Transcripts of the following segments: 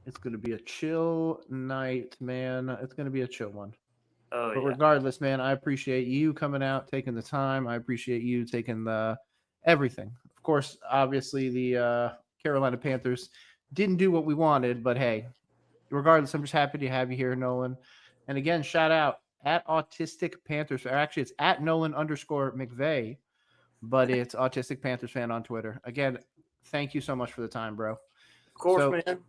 It's going to be a chill night, man. It's going to be a chill one. Oh But yeah. regardless, man, I appreciate you coming out, taking the time. I appreciate you taking the everything. Of course, obviously the Carolina Panthers didn't do what we wanted, but hey, regardless, I'm just happy to have you here, Nolan. And again, shout out at Autistic Panthers. Or actually, it's at Nolan underscore McVeigh, but it's Autistic Panthers fan on Twitter. Again, thank you so much for the time, bro. Of course, So, man.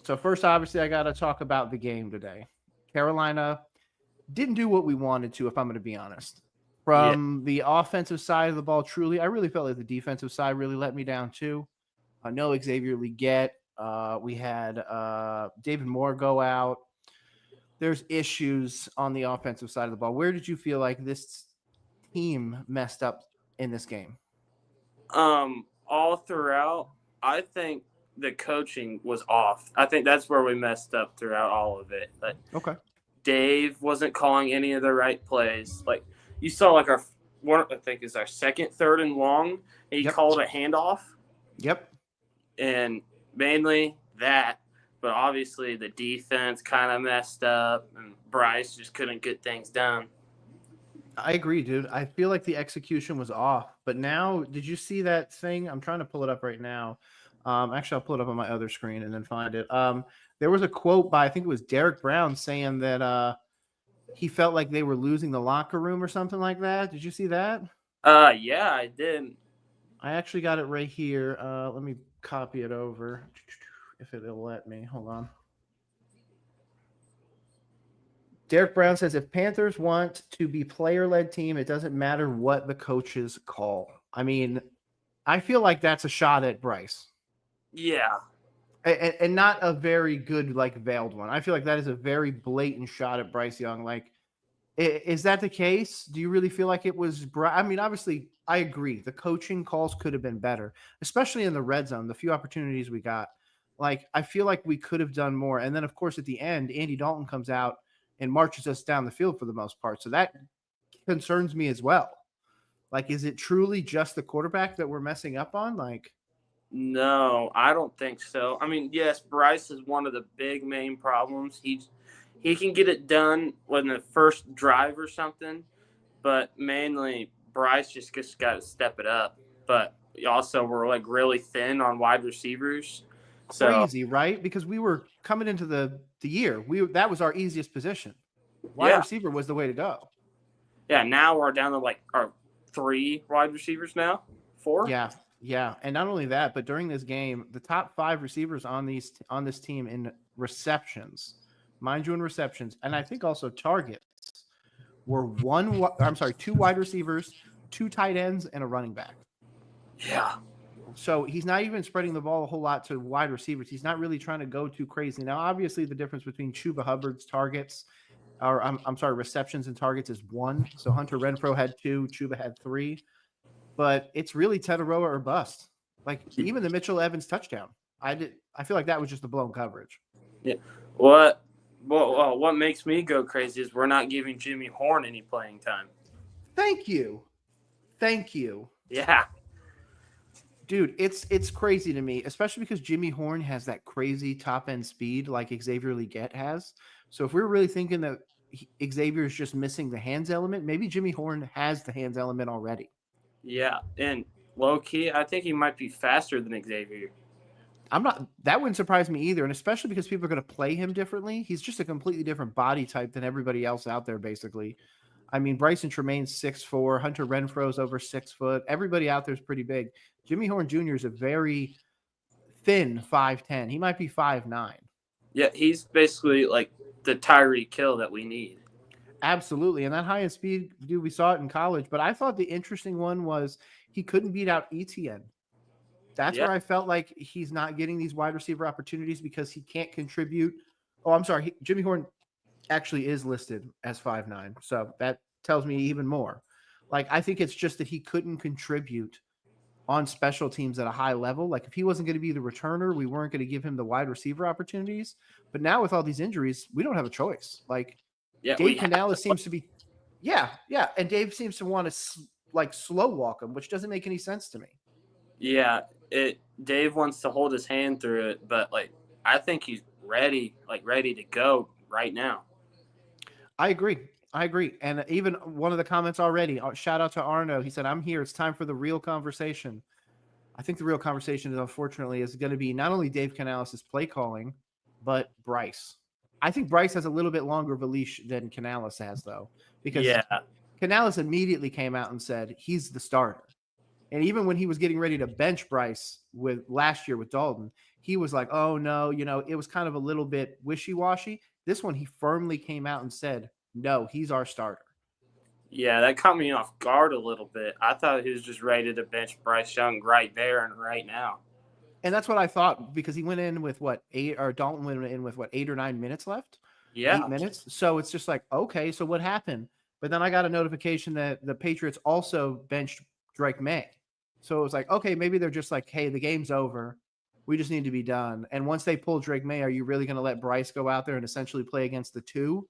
so first, obviously, I got to talk about the game today. Carolina didn't do what we wanted to, if I'm going to be honest. Yeah. From the offensive side of the ball, truly, I really felt like the defensive side really let me down too. No Xavier Leggett. We had David Moore go out. There's issues on the offensive side of the ball. Where did you feel like this team messed up in this game? All throughout, I think the coaching was off. I think that's where we messed up throughout all of it. Like Okay. Dave wasn't calling any of the right plays. Like you saw, like our one, I think is our second, third and long. And he Yep. called a handoff, Yep. and mainly that. But obviously, the defense kind of messed up, and Bryce just couldn't get things done. I agree, dude. I feel like the execution was off. But now, did you see that thing? I'm trying to pull it up right now. Actually, I'll pull it up on my other screen and then find it. There was a quote by I think it was Derek Brown saying that he felt like they were losing the locker room or something like that. Did you see that? Yeah, I did. I actually got it right here. Let me copy it over if it'll let me. Hold on. Derek Brown says if Panthers want to be player-led team, it doesn't matter what the coaches call. I mean, I feel like that's a shot at Bryce, Yeah, and not a very good like veiled one. I feel like that is a very blatant shot at Bryce Young. Like, is that the case? Do you really feel like it was? I mean, obviously, I agree. The coaching calls could have been better, especially in the red zone. The few opportunities we got, like, I feel like we could have done more. And then, of course, at the end, Andy Dalton comes out and marches us down the field for the most part. So that concerns me as well. Like, is it truly just the quarterback that we're messing up on? Like, no, I don't think so. I mean, yes, Bryce is one of the big main problems. He can get it done when the first drive or something, but mainly Bryce just got to step it up. But also, we're like really thin on wide receivers, so crazy, right? Because we were coming into the year, that was our easiest position. Wide yeah, receiver was the way to go. yeah. Now we're down to like our three wide receivers now, four. Yeah, yeah, and not only that, but during this game, the top five receivers on this team in receptions, mind you, in receptions, and I think also targets were I'm sorry, two wide receivers, two tight ends, and a running back. Yeah, So he's not even spreading the ball a whole lot to wide receivers. He's not really trying to go too crazy. Now, obviously, the difference between Chuba Hubbard's targets, or I'm sorry, receptions and targets is one. So Hunter Renfro had two, Chuba had three. But it's really Tetaroa or bust. Like even the Mitchell Evans touchdown, I feel like that was just a blown coverage. yeah. What makes me go crazy is we're not giving Jimmy Horn any playing time. Thank you, thank you, Yeah, dude. It's crazy to me, especially because Jimmy Horn has that crazy top end speed like Xavier Leggett has. So if we're really thinking that Xavier is just missing the hands element, maybe Jimmy Horn has the hands element already. yeah. And low key, I think he might be faster than Xavier. I'm not. That wouldn't surprise me either, and especially because people are going to play him differently. He's just a completely different body type than everybody else out there, basically. I mean, Bryson Tremaine's 6'4", Hunter Renfro's over 6 foot. Everybody out there is pretty big. Jimmy Horn Jr. is a very thin 5'10". He might be 5'9". Yeah, he's basically like the Tyreek Hill that we need. Absolutely, and that high end speed, dude, we saw it in college. But I thought the interesting one was he couldn't beat out ETN. That's Yeah, where I felt like he's not getting these wide receiver opportunities because he can't contribute. Oh, I'm sorry. Jimmy Horn actually is listed as 5'9". So that tells me even more. Like, I think it's just that he couldn't contribute on special teams at a high level. Like, if he wasn't going to be the returner, we weren't going to give him the wide receiver opportunities. But now with all these injuries, we don't have a choice. Like, yeah, we Dave have to. Canales seems to be, yeah, yeah. And Dave seems to want to like slow walk him, which doesn't make any sense to me. Yeah, it. Dave wants to hold his hand through it, but like I think he's ready to go right now. I agree. And even one of the comments already, shout out to Arno. He said, I'm here. It's time for the real conversation. I think the real conversation is, unfortunately, is going to be not only Dave Canales' play calling, but Bryce. I think Bryce has a little bit longer of a leash than Canales has, though, because Canales immediately came out and said he's the starter. And even when he was getting ready to bench Bryce with last year with Dalton, he was like, oh, no, it was kind of a little bit wishy-washy. This one, he firmly came out and said, no, he's our starter. Yeah, that caught me off guard a little bit. I thought he was just ready to bench Bryce Young right there and right now. And that's what I thought, because he went in with Dalton went in with 8 or 9 minutes left? Yeah. 8 minutes. So it's just like, okay, so what happened? But then I got a notification that the Patriots also benched Drake May. So it was like, okay, maybe they're just like, hey, the game's over. We just need to be done. And once they pull Drake May, are you really going to let Bryce go out there and essentially play against the two?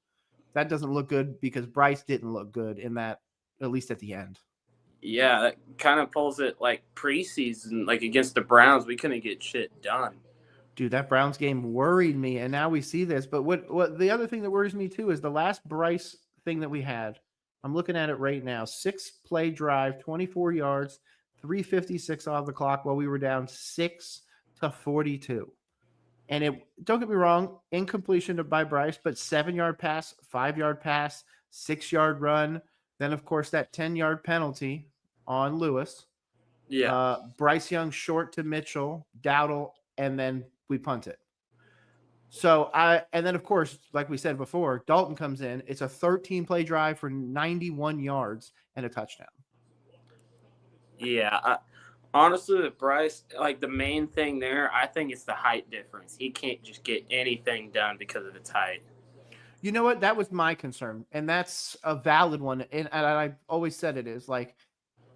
That doesn't look good, because Bryce didn't look good in that, at least at the end. Yeah, that kind of pulls it like preseason, like against the Browns. We couldn't get shit done. Dude, that Browns game worried me, and now we see this. But what the other thing that worries me too is the last Bryce thing that we had. I'm looking at it right now. 6-play drive, 24 yards, 3:56 off the clock while we were down 6-42. And don't get me wrong, incompletion by Bryce, but 7-yard pass, 5-yard pass, 6-yard run. Then, of course, that 10-yard penalty on Lewis. Yeah. Bryce Young short to Mitchell, Dowdle, and then we punt it. So and then, of course, like we said before, Dalton comes in. It's a 13-play drive for 91 yards and a touchdown. Yeah. Honestly, with Bryce, like the main thing there, I think it's the height difference. He can't just get anything done because of his height. You know what? That was my concern, and that's a valid one. And I always said it is like,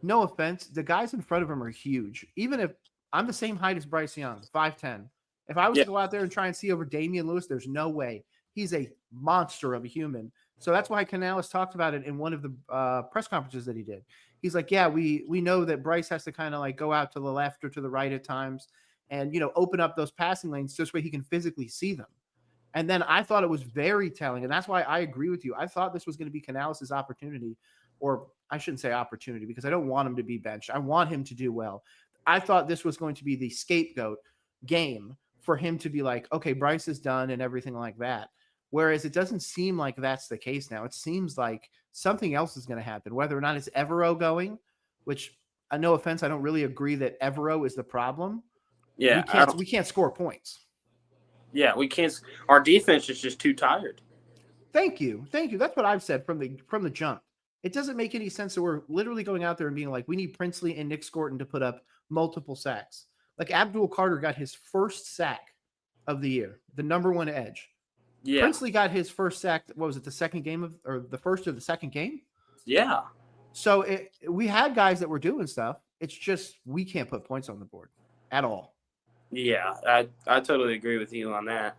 no offense, the guys in front of him are huge. Even if I'm the same height as Bryce Young, 5'10", if I was to go out there and try and see over Damian Lewis, there's no way. He's a monster of a human. So that's why Canales talked about it in one of the press conferences that he did. He's like, yeah, we know that Bryce has to kind of like go out to the left or to the right at times and, open up those passing lanes just where he can physically see them. And then I thought it was very telling. And that's why I agree with you. I thought this was going to be Canales' opportunity, or I shouldn't say opportunity, because I don't want him to be benched. I want him to do well. I thought this was going to be the scapegoat game for him to be like, okay, Bryce is done and everything like that. Whereas it doesn't seem like that's the case now. It seems like something else is going to happen, whether or not it's Evero going, which, no offense, I don't really agree that Evero is the problem. Yeah. We can't score points. Yeah, we can't. Our defense is just too tired. Thank you. That's what I've said from the jump. It doesn't make any sense that we're literally going out there and being like, we need Princely and Nick Scorton to put up multiple sacks. Like Abdul Carter got his first sack of the year, the number one edge. Yeah. Princely got his first sack. What was it? The second game or the first or the second game? Yeah. So we had guys that were doing stuff. It's just we can't put points on the board at all. Yeah, I totally agree with you on that.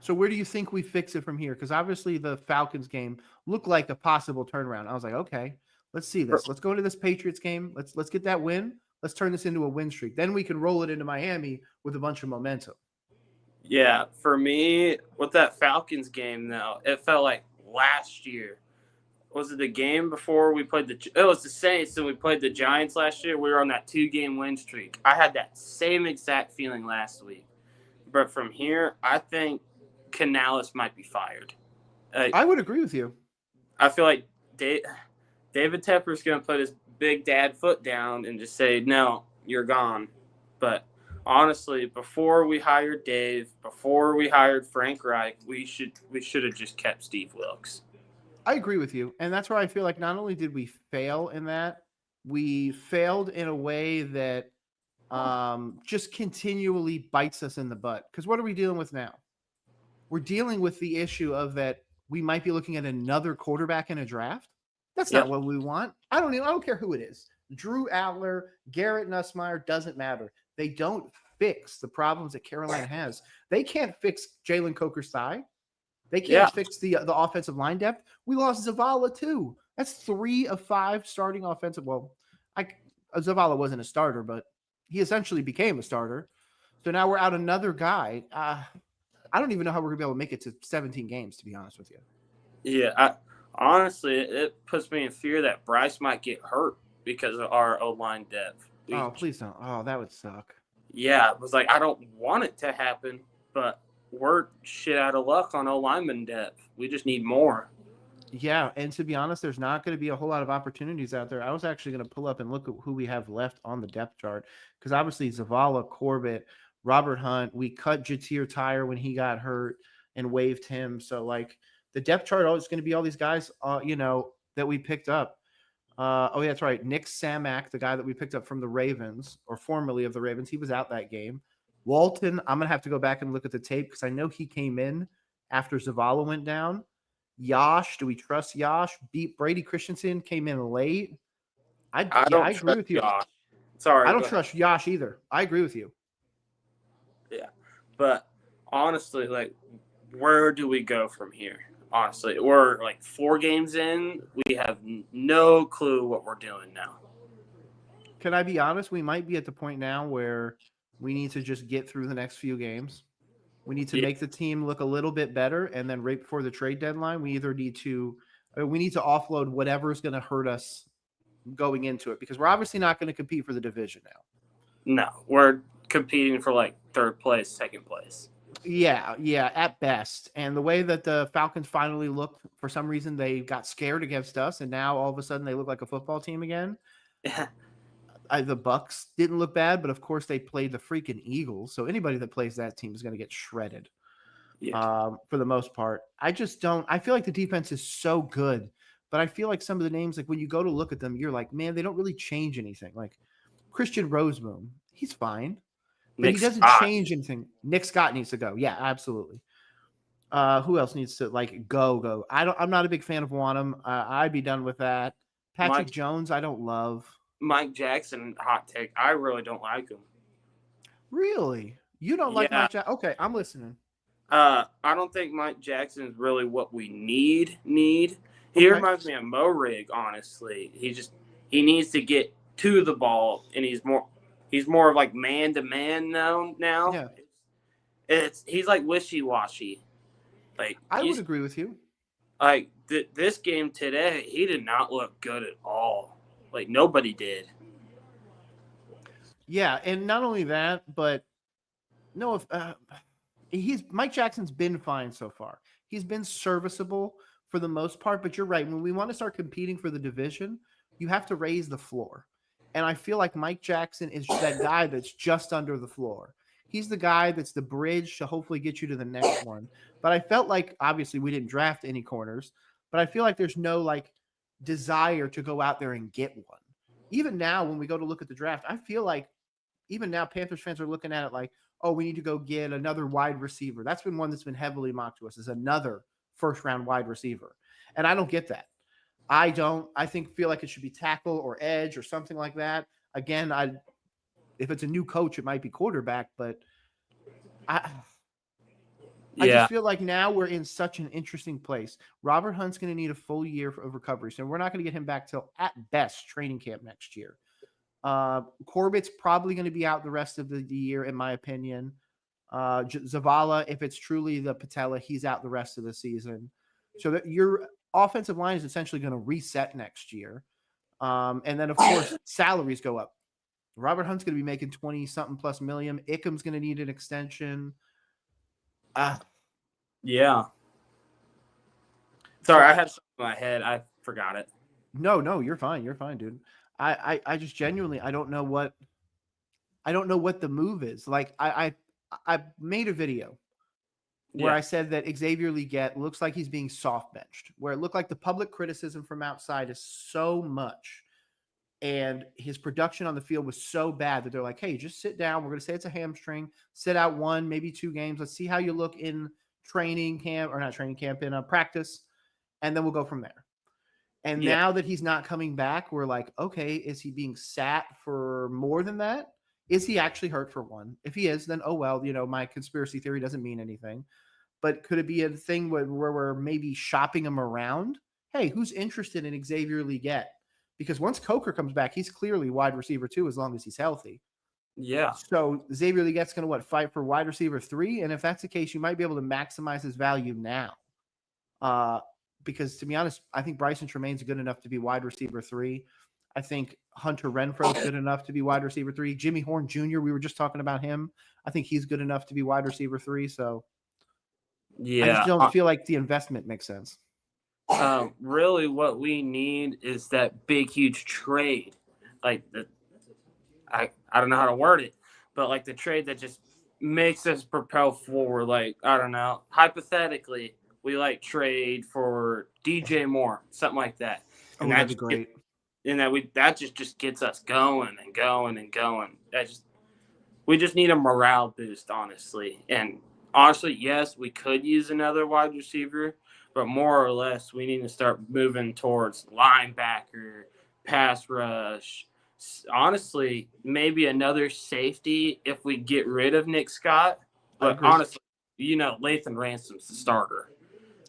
So where do you think we fix it from here? Because obviously the Falcons game looked like a possible turnaround. I was like, okay, let's see this. Let's go into this Patriots game. Let's get that win. Let's turn this into a win streak. Then we can roll it into Miami with a bunch of momentum. Yeah, for me, with that Falcons game, though, it felt like last year. Was it the game before we played it was the Saints and we played the Giants last year? We were on that 2-game win streak. I had that same exact feeling last week. But from here, I think Canales might be fired. I would agree with you. I feel like David Tepper's going to put his big dad foot down and just say, no, you're gone. But honestly, before we hired Dave, before we hired Frank Reich, we should have just kept Steve Wilks. I agree with you. And that's where I feel like not only did we fail in that, we failed in a way that just continually bites us in the butt. Because what are we dealing with now? We're dealing with the issue of that we might be looking at another quarterback in a draft. That's not what we want. I don't care who it is. Drew Adler, Garrett Nussmeier, doesn't matter. They don't fix the problems that Carolina has. They can't fix Jalen Coker's thigh. They can't fix the offensive line depth. We lost Zavala too. That's 3 of 5 starting offensive. Well, Zavala wasn't a starter, but he essentially became a starter. So now we're out another guy. I don't even know how we're gonna be able to make it to 17 games, to be honest with you. Yeah, honestly, it puts me in fear that Bryce might get hurt because of our O line depth. Oh, please don't. Oh, that would suck. Yeah, it was like I don't want it to happen, but we're shit out of luck on O lineman depth. We just need more. Yeah, and to be honest, there's not going to be a whole lot of opportunities out there. I was actually going to pull up and look at who we have left on the depth chart because obviously Zavala, Corbett, Robert Hunt. We cut Jatir Tyre when he got hurt and waived him. So like the depth chart is going to be all these guys, that we picked up. Oh, yeah, that's right. Nick Samak, the guy that we picked up from the Ravens, or formerly of the Ravens, he was out that game. Walton, I'm going to have to go back and look at the tape because I know he came in after Zavala went down. Yash, do we trust Yash? Brady Christensen came in late. I agree with you. Josh. Sorry, I don't trust Yash either. I agree with you. Yeah, but honestly, like, where do we go from here? Honestly, we're like 4 games in. We have no clue what we're doing now. Can I be honest? We might be at the point now where we need to just get through the next few games. We need to make the team look a little bit better, and then right before the trade deadline, we need to offload whatever is going to hurt us going into it because we're obviously not going to compete for the division now. No, we're competing for like 3rd place, 2nd place. Yeah, at best. And the way that the Falcons finally looked, for some reason, they got scared against us, and now all of a sudden they look like a football team again. Yeah. The Bucks didn't look bad, but of course they played the freaking Eagles. So anybody that plays that team is going to get shredded. Yeah. For the most part. I feel like the defense is so good, but I feel like some of the names, like when you go to look at them, you're like, man, they don't really change anything. Like Christian Rosemoon, he's fine, but he doesn't change anything. Nick Scott needs to go. Yeah, absolutely. Who else needs to go? I'm not a big fan of Wanham. I'd be done with that. Patrick Jones, I don't love. Mike Jackson, hot take. I really don't like him. Really? You don't like Mike Jackson? Okay, I'm listening. I don't think Mike Jackson is really what we need. He reminds me of Mo Rig, honestly. He needs to get to the ball, and he's more of like man to man now. Yeah. He's like wishy-washy. Like I would agree with you. Like this game today, he did not look good at all. Like nobody did. Yeah, and not only that, but no, Mike Jackson's been fine so far. He's been serviceable for the most part, but you're right. When we want to start competing for the division, you have to raise the floor. And I feel like Mike Jackson is that guy that's just under the floor. He's the guy that's the bridge to hopefully get you to the next one. But I felt like, obviously, we didn't draft any corners, but I feel like there's no desire to go out there and get one. Even now, when we go to look at the draft, I feel like even now Panthers fans are looking at it like, oh, we need to go get another wide receiver. That's been one that's been heavily mocked to us, is another first-round wide receiver. And I don't get that. I feel like it should be tackle or edge or something like that. Again, if it's a new coach, it might be quarterback, but I just feel like now we're in such an interesting place. Robert Hunt's going to need a full year of recovery, so we're not going to get him back till at best training camp next year. Corbett's probably going to be out the rest of the year, in my opinion. Zavala, if it's truly the patella, he's out the rest of the season. So that your offensive line is essentially going to reset next year. And then, of course, salaries go up. Robert Hunt's going to be making 20-something plus million. Ickham's going to need an extension. Yeah. Sorry, I had something in my head. I forgot it. No, you're fine. You're fine, dude. I just genuinely I don't know what the move is. Like I made a video where I said that Xavier Legette looks like he's being soft benched, where it looked like the public criticism from outside is so much and his production on the field was so bad that they're like, hey, just sit down. We're going to say it's a hamstring, sit out 1, maybe 2 games. Let's see how you look in training camp, or not training camp, in practice. And then we'll go from there. And now that he's not coming back, we're like, okay, is he being sat for more than that? Is he actually hurt for 1? If he is, then, oh, well, my conspiracy theory doesn't mean anything. But could it be a thing where we're maybe shopping him around? Hey, who's interested in Xavier Legette? Because once Coker comes back, he's clearly wide receiver 2 as long as he's healthy. Yeah. So Xavier Legette's going to fight for wide receiver 3, and if that's the case, you might be able to maximize his value now. Because to be honest, I think Bryson Tremaine's good enough to be wide receiver 3. I think Hunter Renfro's good enough to be wide receiver 3. Jimmy Horn Jr., we were just talking about him. I think he's good enough to be wide receiver 3. So I just Yeah. don't feel like the investment makes sense. Really, what we need is that big, huge trade. Like I don't know how to word it, but like the trade that just makes us propel forward. Like, I don't know. Hypothetically, we like trade for DJ Moore, something like that. And that'd be great. And that just gets us going and going and going. We just need a morale boost, honestly. And honestly, yes, we could use another wide receiver, but more or less, we need to start moving towards linebacker, pass rush. Honestly, maybe another safety if we get rid of Nick Scott. But honestly, Lathan Ransom's the starter.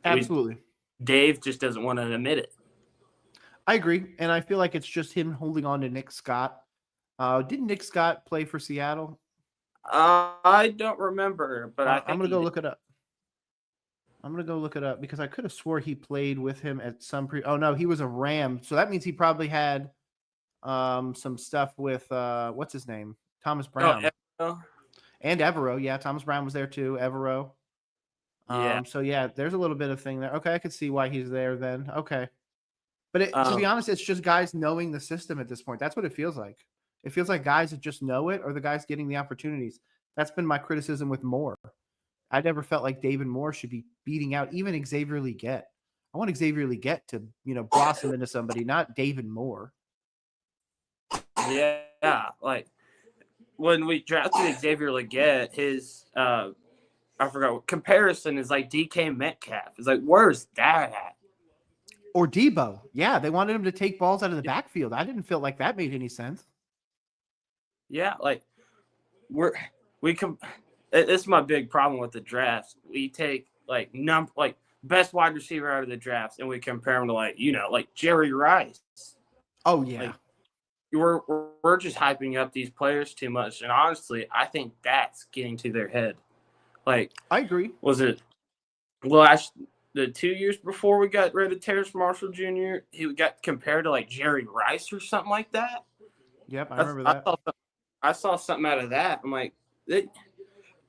Absolutely. Dave just doesn't want to admit it. I agree. And I feel like it's just him holding on to Nick Scott. Didn't Nick Scott play for Seattle? I don't remember, but I'm going to go look it up. I'm going to go look it up because I could have swore he played with him at some oh, no, he was a Ram. So that means he probably had some stuff with what's his name? Thomas Brown. Oh, and Evero. Yeah, Thomas Brown was there too. Evero. Yeah. So yeah, there's a little bit of thing there. Okay, I could see why he's there then. Okay. But to be honest, it's just guys knowing the system at this point. That's what it feels like. It feels like guys that just know it or the guys getting the opportunities. That's been my criticism with Moore. I never felt like David Moore should be beating out even Xavier Legette. I want Xavier Legette to, blossom into somebody, not David Moore. Yeah, like when we drafted Xavier Legette, his I forgot what comparison is like DK Metcalf. It's like, where's that at? Or Debo. Yeah, they wanted him to take balls out of the backfield. I didn't feel like that made any sense. Yeah, like it's my big problem with the drafts. We take like best wide receiver out of the drafts and we compare them to like Jerry Rice. Oh yeah. Like, we're just hyping up these players too much, and honestly, I think that's getting to their head. Like, I agree. Was it the 2 years before we got rid of Terrace Marshall Jr., he got compared to like Jerry Rice or something like that? Yep, I remember that. I saw something out of that. I'm like, the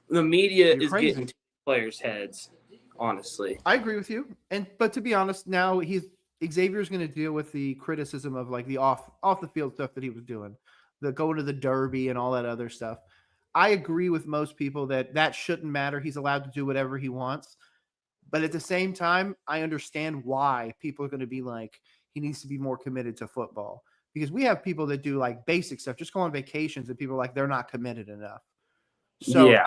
media is getting to players' heads, honestly. I agree with you. But to be honest, now Xavier's going to deal with the criticism of like the off the field stuff that he was doing, the going to the Derby and all that other stuff. I agree with most people that shouldn't matter. He's allowed to do whatever he wants. But at the same time, I understand why people are going to be like, he needs to be more committed to football. Because we have people that do like basic stuff, just go on vacations, and people are like, they're not committed enough. So yeah.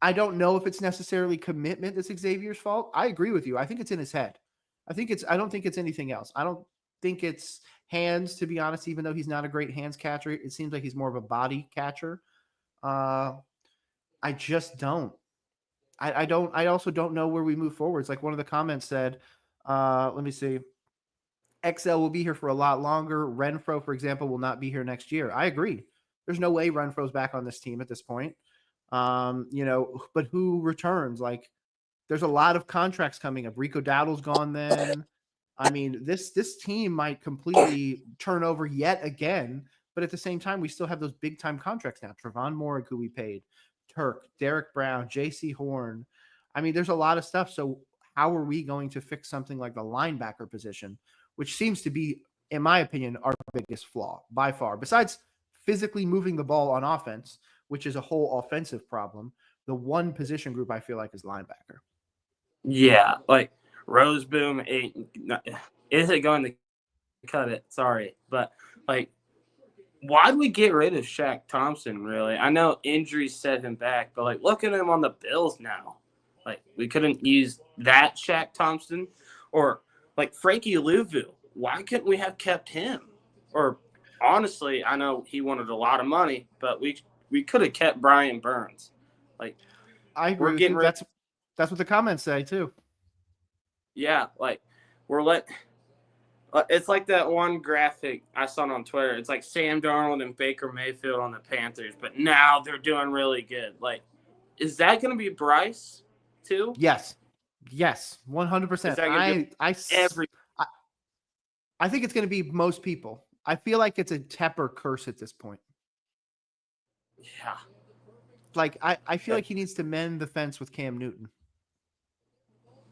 I don't know if it's necessarily commitment that's Xavier's fault. I agree with you. I think it's in his head. I don't think it's anything else. I don't think it's hands, to be honest, even though he's not a great hands catcher. It seems like he's more of a body catcher. I just don't. I also don't know where we move forward. It's like one of the comments said, let me see. XL will be here for a lot longer. Renfro, for example, will not be here next year. I agree. There's no way Renfro's back on this team at this point. But who returns? Like, there's a lot of contracts coming up. Rico Dowdle's gone then. I mean, this team might completely turn over yet again, but at the same time, we still have those big time contracts now. Trevon Moore, who we paid, Turk, Derek Brown, J.C. Horn. I mean, there's a lot of stuff. So how are we going to fix something like the linebacker position, which seems to be, in my opinion, our biggest flaw by far, besides physically moving the ball on offense, which is a whole offensive problem. The one position group I feel like is linebacker. Yeah, like Roseboom isn't going to cut it. Sorry, but like, why'd we get rid of Shaq Thompson? Really, I know injuries set him back, but like, look at him on the Bills now. Like, we couldn't use that Shaq Thompson, or like Frankie Louvu. Why couldn't we have kept him? Or honestly, I know he wanted a lot of money, but we could have kept Brian Burns. Like, I agree. We're getting that's what the comments say too. Yeah, like It's like that one graphic I saw on Twitter. It's like Sam Darnold and Baker Mayfield on the Panthers, but now they're doing really good. Like, is that going to be Bryce too? Yes. Yes. Is 100%. that going to be every? I I think it's going to be most people. I feel like it's a Tepper curse at this point. Yeah. Like I feel like he needs to mend the fence with Cam Newton.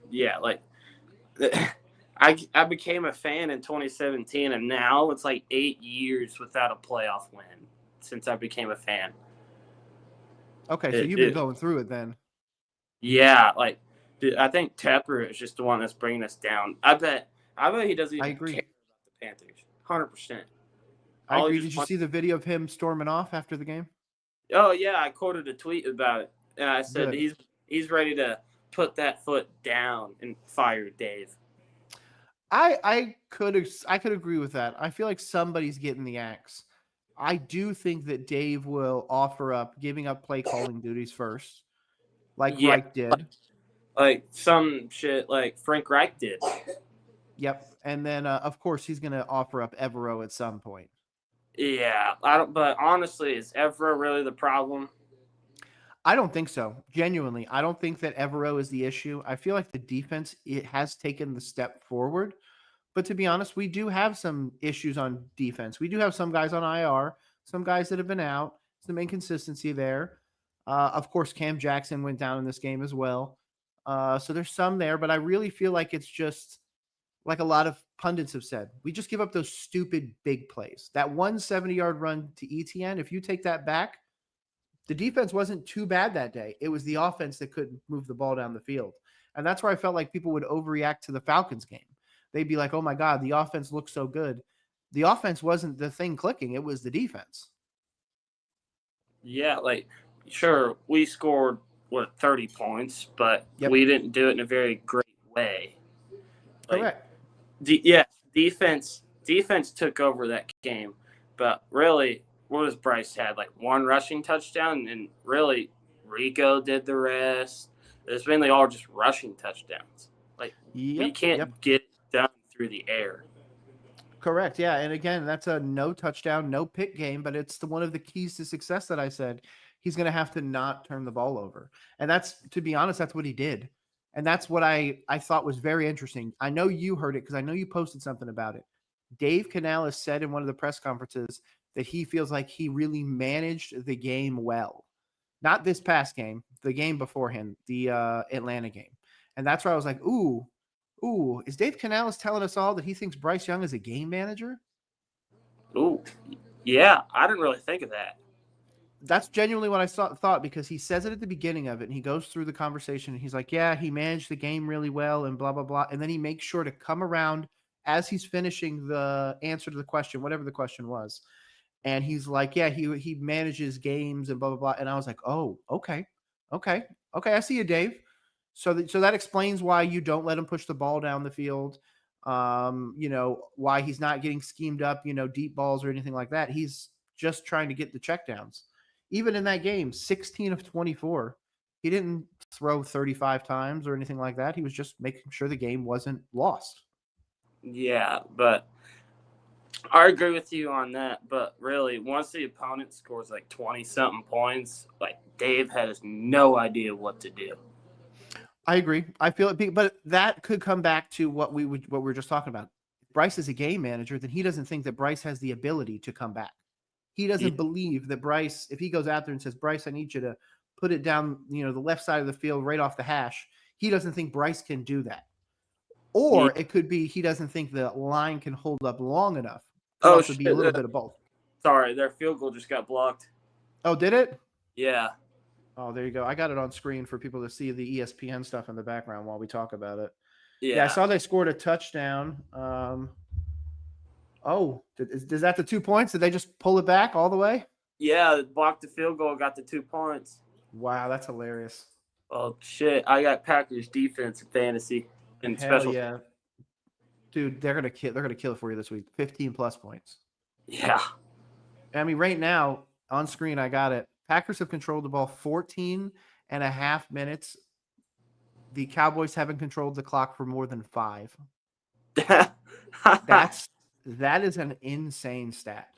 Yeah, like I became a fan in 2017, and now it's like 8 years without a playoff win since I became a fan. Okay, so you've been going through it then. Yeah, like dude, I think Tepper is just the one that's bringing us down. I bet he doesn't even agree. care about the Panthers. 100%. I agree. Did you see the video of him storming off after the game? Oh yeah, I quoted a tweet about it, and I said Good. he's ready to put that foot down and fire Dave. I could agree with that. I feel like somebody's getting the axe. I do think that Dave will offer up giving up play calling duties first, like Reich did. Like some shit like Frank Reich did. Yep, and then of course he's going to offer up Evero at some point. Yeah, I don't. But honestly, is Evero really the problem? I don't think so. Genuinely, I don't think that Evero is the issue. I feel like the defense it has taken the step forward, but to be honest, we do have some issues on defense. We do have some guys on IR, some guys that have been out, some inconsistency there. Of course, Cam Jackson went down in this game as well. So there's some there, but I really feel like it's just like a lot of pundits have said, we just give up those stupid big plays. That 170-yard run to ETN, if you take that back, the defense wasn't too bad that day. It was the offense that couldn't move the ball down the field. And that's where I felt like people would overreact to the Falcons game. They'd be like, oh my God, the offense looks so good. The offense wasn't the thing clicking. It was the defense. Yeah, like, sure, we scored, 30 points, but we didn't do it in a very great way. Like, correct. Defense took over that game, but really, what does Bryce had? Like one rushing touchdown, and really, Rico did the rest. It's mainly all just rushing touchdowns. Like we can't get done through the air. Correct. Yeah, and again, that's a no touchdown, no pick game, but it's one of the keys to success that I said he's going to have to not turn the ball over, and that's, to be honest, that's what he did. And that's what I thought was very interesting. I know you heard it because I know you posted something about it. Dave Canales said in one of the press conferences that he feels like he really managed the game well. Not this past game, the game beforehand, the Atlanta game. And that's where I was like, ooh, is Dave Canales telling us all that he thinks Bryce Young is a game manager? Ooh, yeah, I didn't really think of that. That's genuinely what I thought, because he says it at the beginning of it, and he goes through the conversation, and he's like, yeah, he managed the game really well and blah, blah, blah. And then he makes sure to come around as he's finishing the answer to the question, whatever the question was. And he's like, yeah, he manages games and blah, blah, blah. And I was like, oh, okay. I see you, Dave. So that explains why you don't let him push the ball down the field. Why he's not getting schemed up, deep balls or anything like that. He's just trying to get the checkdowns. Even in that game, 16 of 24, he didn't throw 35 times or anything like that. He was just making sure the game wasn't lost. Yeah, but I agree with you on that. But really, once the opponent scores like 20-something points, like Dave has no idea what to do. I agree. I feel it, but that could come back to what we were just talking about. If Bryce is a game manager, then he doesn't think that Bryce has the ability to come back. He doesn't believe that Bryce, if he goes out there and says, Bryce, I need you to put it down, the left side of the field right off the hash. He doesn't think Bryce can do that. Or it could be he doesn't think the line can hold up long enough. Oh, shit. Be a little bit of both. Sorry, their field goal just got blocked. Oh, did it? Yeah. Oh, there you go. I got it on screen for people to see the ESPN stuff in the background while we talk about it. Yeah, I saw they scored a touchdown. Is that the 2 points? Did they just pull it back all the way? Yeah, blocked the field goal, got the 2 points. Wow, that's hilarious. Oh shit! I got Packers defense in fantasy and special. Yeah, dude, they're gonna kill it for you this week. 15+ points. Yeah. I mean, right now on screen, I got it. Packers have controlled the ball 14 and a half minutes. The Cowboys haven't controlled the clock for more than 5. That is an insane stat,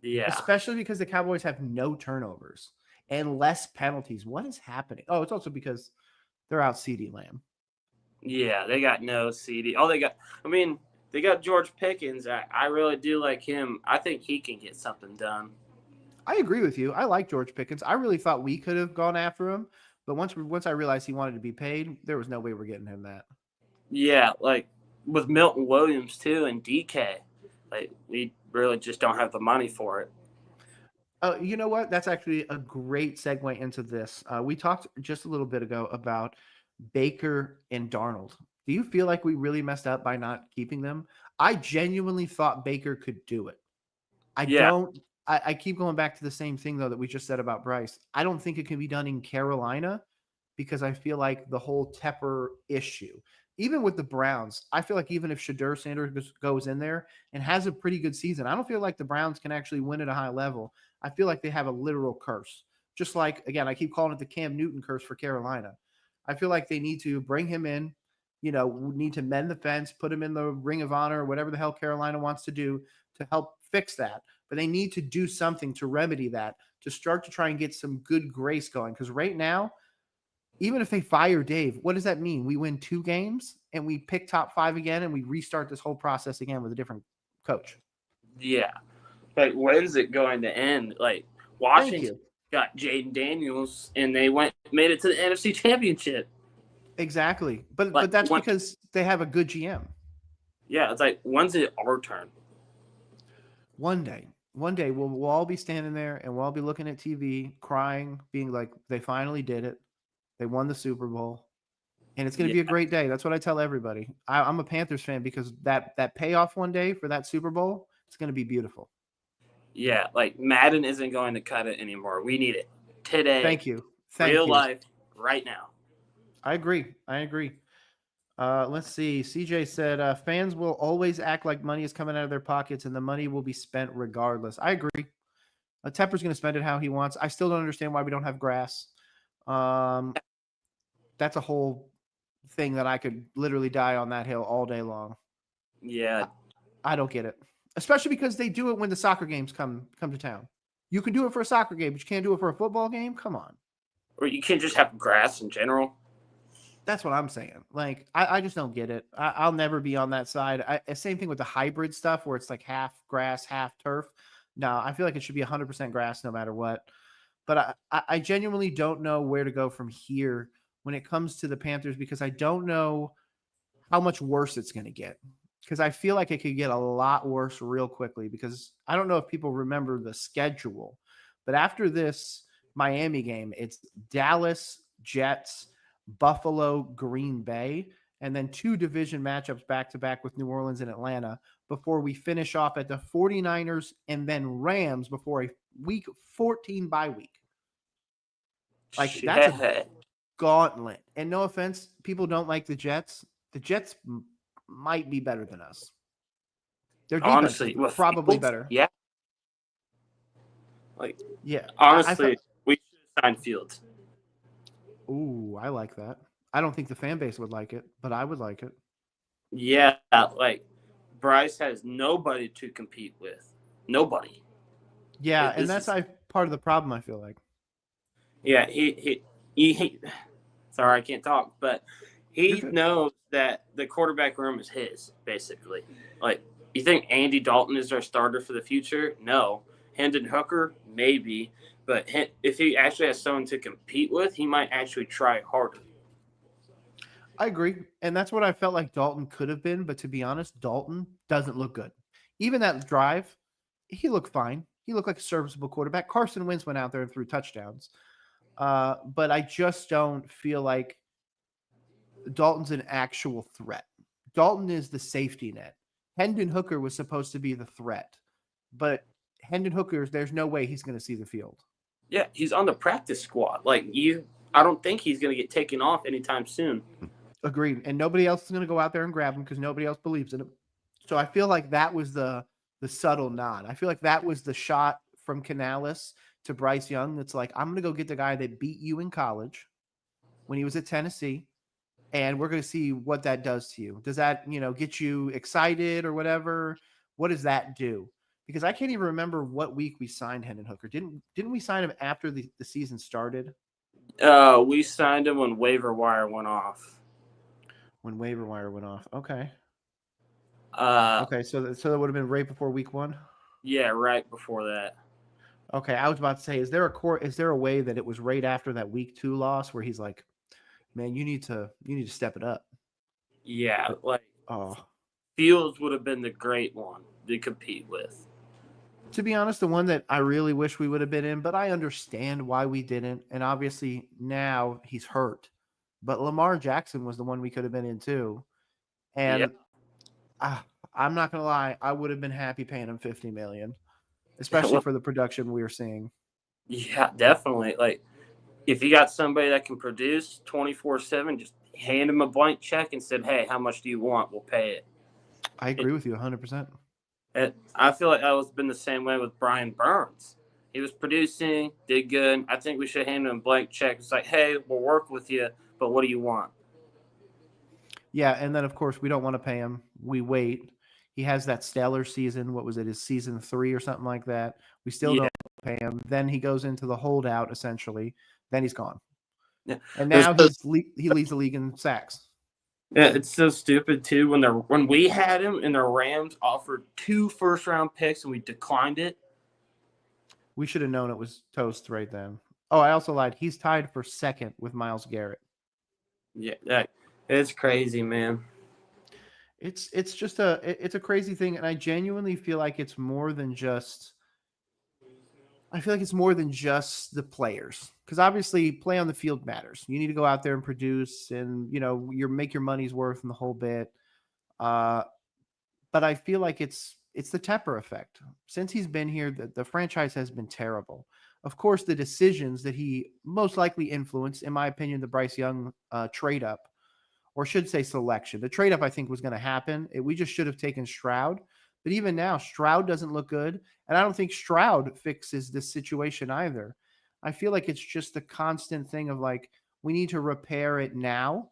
Yeah. especially because the Cowboys have no turnovers and less penalties. What is happening? Oh, it's also because they're out CeeDee Lamb. Yeah, they got no CD. They got George Pickens. I really do like him. I think he can get something done. I agree with you. I like George Pickens. I really thought we could have gone after him, but once I realized he wanted to be paid, there was no way we're getting him that. Yeah, like with Milton Williams too and DK. Like we really just don't have the money for it. You know what? That's actually a great segue into this. We talked just a little bit ago about Baker and Darnold. Do you feel like we really messed up by not keeping them? I genuinely thought Baker could do it. I Yeah, don't. I keep going back to the same thing though that we just said about Bryce. I don't think it can be done in Carolina because I feel like the whole Tepper issue, even with the Browns, I feel like even if Shadur Sanders goes in there and has a pretty good season, I don't feel like the Browns can actually win at a high level. I feel like they have a literal curse. Just like, again, I keep calling it the Cam Newton curse for Carolina. I feel like they need to bring him in, need to mend the fence, put him in the Ring of Honor, whatever the hell Carolina wants to do to help fix that. But they need to do something to remedy that, to start to try and get some good grace going. Because right now, even if they fire Dave, what does that mean? We win 2 games and we pick top 5 again and we restart this whole process again with a different coach. yeah. Like when's it going to end? Like Thank Washington you. got Jaden Daniels and they made it to the NFC Championship. Exactly. But Like that's because they have a good GM. yeah, it's like when's it our turn? One day we'll all be standing there and we'll all be looking at TV, crying, being like, they finally did it. They won the Super Bowl. And it's going to Yeah, be a great day. That's what I tell everybody. I'm a Panthers fan because that payoff one day for that Super Bowl, it's going to be beautiful. yeah. Like Madden isn't going to cut it anymore. We need it today. Thank you. Real life, right now. I agree. Let's see. CJ said fans will always act like money is coming out of their pockets and the money will be spent regardless. I agree. Tepper's going to spend it how he wants. I still don't understand why we don't have grass. That's a whole thing that I could literally die on that hill all day long. Yeah. I don't get it. Especially because they do it when the soccer games come to town. You can do it for a soccer game, but you can't do it for a football game? Come on. Or you can't just have grass in general. That's what I'm saying. Like, I just don't get it. I'll never be on that side. Same thing with the hybrid stuff where it's like half grass, half turf. No, I feel like it should be 100% grass no matter what. But I genuinely don't know where to go from here when it comes to the Panthers because I don't know how much worse it's going to get. Because I feel like it could get a lot worse real quickly because I don't know if people remember the schedule. But after this Miami game, it's Dallas, Jets, Buffalo, Green Bay, and then 2 division matchups back to back with New Orleans and Atlanta before we finish off at the 49ers and then Rams before a week 14 bye week. Like, that's a gauntlet. And no offense, people don't like the Jets. The Jets might be better than us. Their defense honestly, is probably Fields, better. Yeah. Like, yeah. Honestly, we should have signed Fields. Ooh, I like that. I don't think the fan base would like it, but I would like it. Yeah, like Bryce has nobody to compete with. Nobody. Yeah, Like, and that's part of the problem, I feel like. Yeah, he sorry, I can't talk, but he knows that the quarterback room is his, basically. Like, you think Andy Dalton is our starter for the future? No. Hendon Hooker, maybe. But if he actually has someone to compete with, he might actually try harder. I agree. And that's what I felt like Dalton could have been. But to be honest, Dalton doesn't look good. Even that drive, he looked fine. He looked like a serviceable quarterback. Carson Wentz went out there and threw touchdowns. But I just don't feel like Dalton's an actual threat. Dalton is the safety net. Hendon Hooker was supposed to be the threat. But Hendon Hooker, there's no way he's going to see the field. Yeah, he's on the practice squad. I don't think he's going to get taken off anytime soon. Agreed. And nobody else is going to go out there and grab him because nobody else believes in him. So I feel like that was the subtle nod. I feel like that was the shot from Canales to Bryce Young. That's like, I'm going to go get the guy that beat you in college when he was at Tennessee. and we're going to see what that does to you. Does that, get you excited or whatever? What does that do? Because I can't even remember what week we signed Hendon Hooker. Didn't we sign him after the season started? We signed him when waiver wire went off. When waiver wire went off. Okay. Uh, Okay, so that would have been right before week 1? yeah, right before that. Okay, I was about to say, is there a way that it was right after that week 2 loss where he's like, man, you need to step it up? Yeah, like Oh, Fields would have been the great one to compete with. to be honest, the one that I really wish we would have been in, but I understand why we didn't. And obviously now he's hurt. But Lamar Jackson was the one we could have been in too. And I'm not gonna lie, I would have been happy paying him $50 million, especially for the production we were seeing. Yeah, definitely. Like, if you got somebody that can produce 24/7, just hand them a blank check and said, "Hey, how much do you want? We'll pay it." I agree with you 100%. I feel like that was been the same way with Brian Burns. He was producing, did good. I think we should hand him a blank check. It's like, "Hey, we'll work with you, but what do you want?" Yeah, and then of course we don't want to pay him. We wait. He has that stellar season. What was it? His season 3 or something like that. We still don't pay him. Then he goes into the holdout essentially. Then he's gone. Yeah. And now he leads the league in sacks. Yeah, it's so stupid too. When we had him and the Rams offered 2 first-round picks and we declined it. We should have known it was toast right then. Oh, I also lied. He's tied for second with Myles Garrett. Yeah, it's crazy, man. It's just a crazy thing, and I genuinely feel like it's more than just. I feel like it's more than just the players, because obviously play on the field matters. You need to go out there and produce, and make your money's worth and the whole bit. But I feel like it's the Tepper effect. Since he's been here, the franchise has been terrible. Of course, the decisions that he most likely influenced, in my opinion, the Bryce Young trade up, or should say selection. The trade up, I think, was going to happen. We just should have taken Stroud. But even now, Stroud doesn't look good. And I don't think Stroud fixes this situation either. I feel like it's just the constant thing of like, we need to repair it now.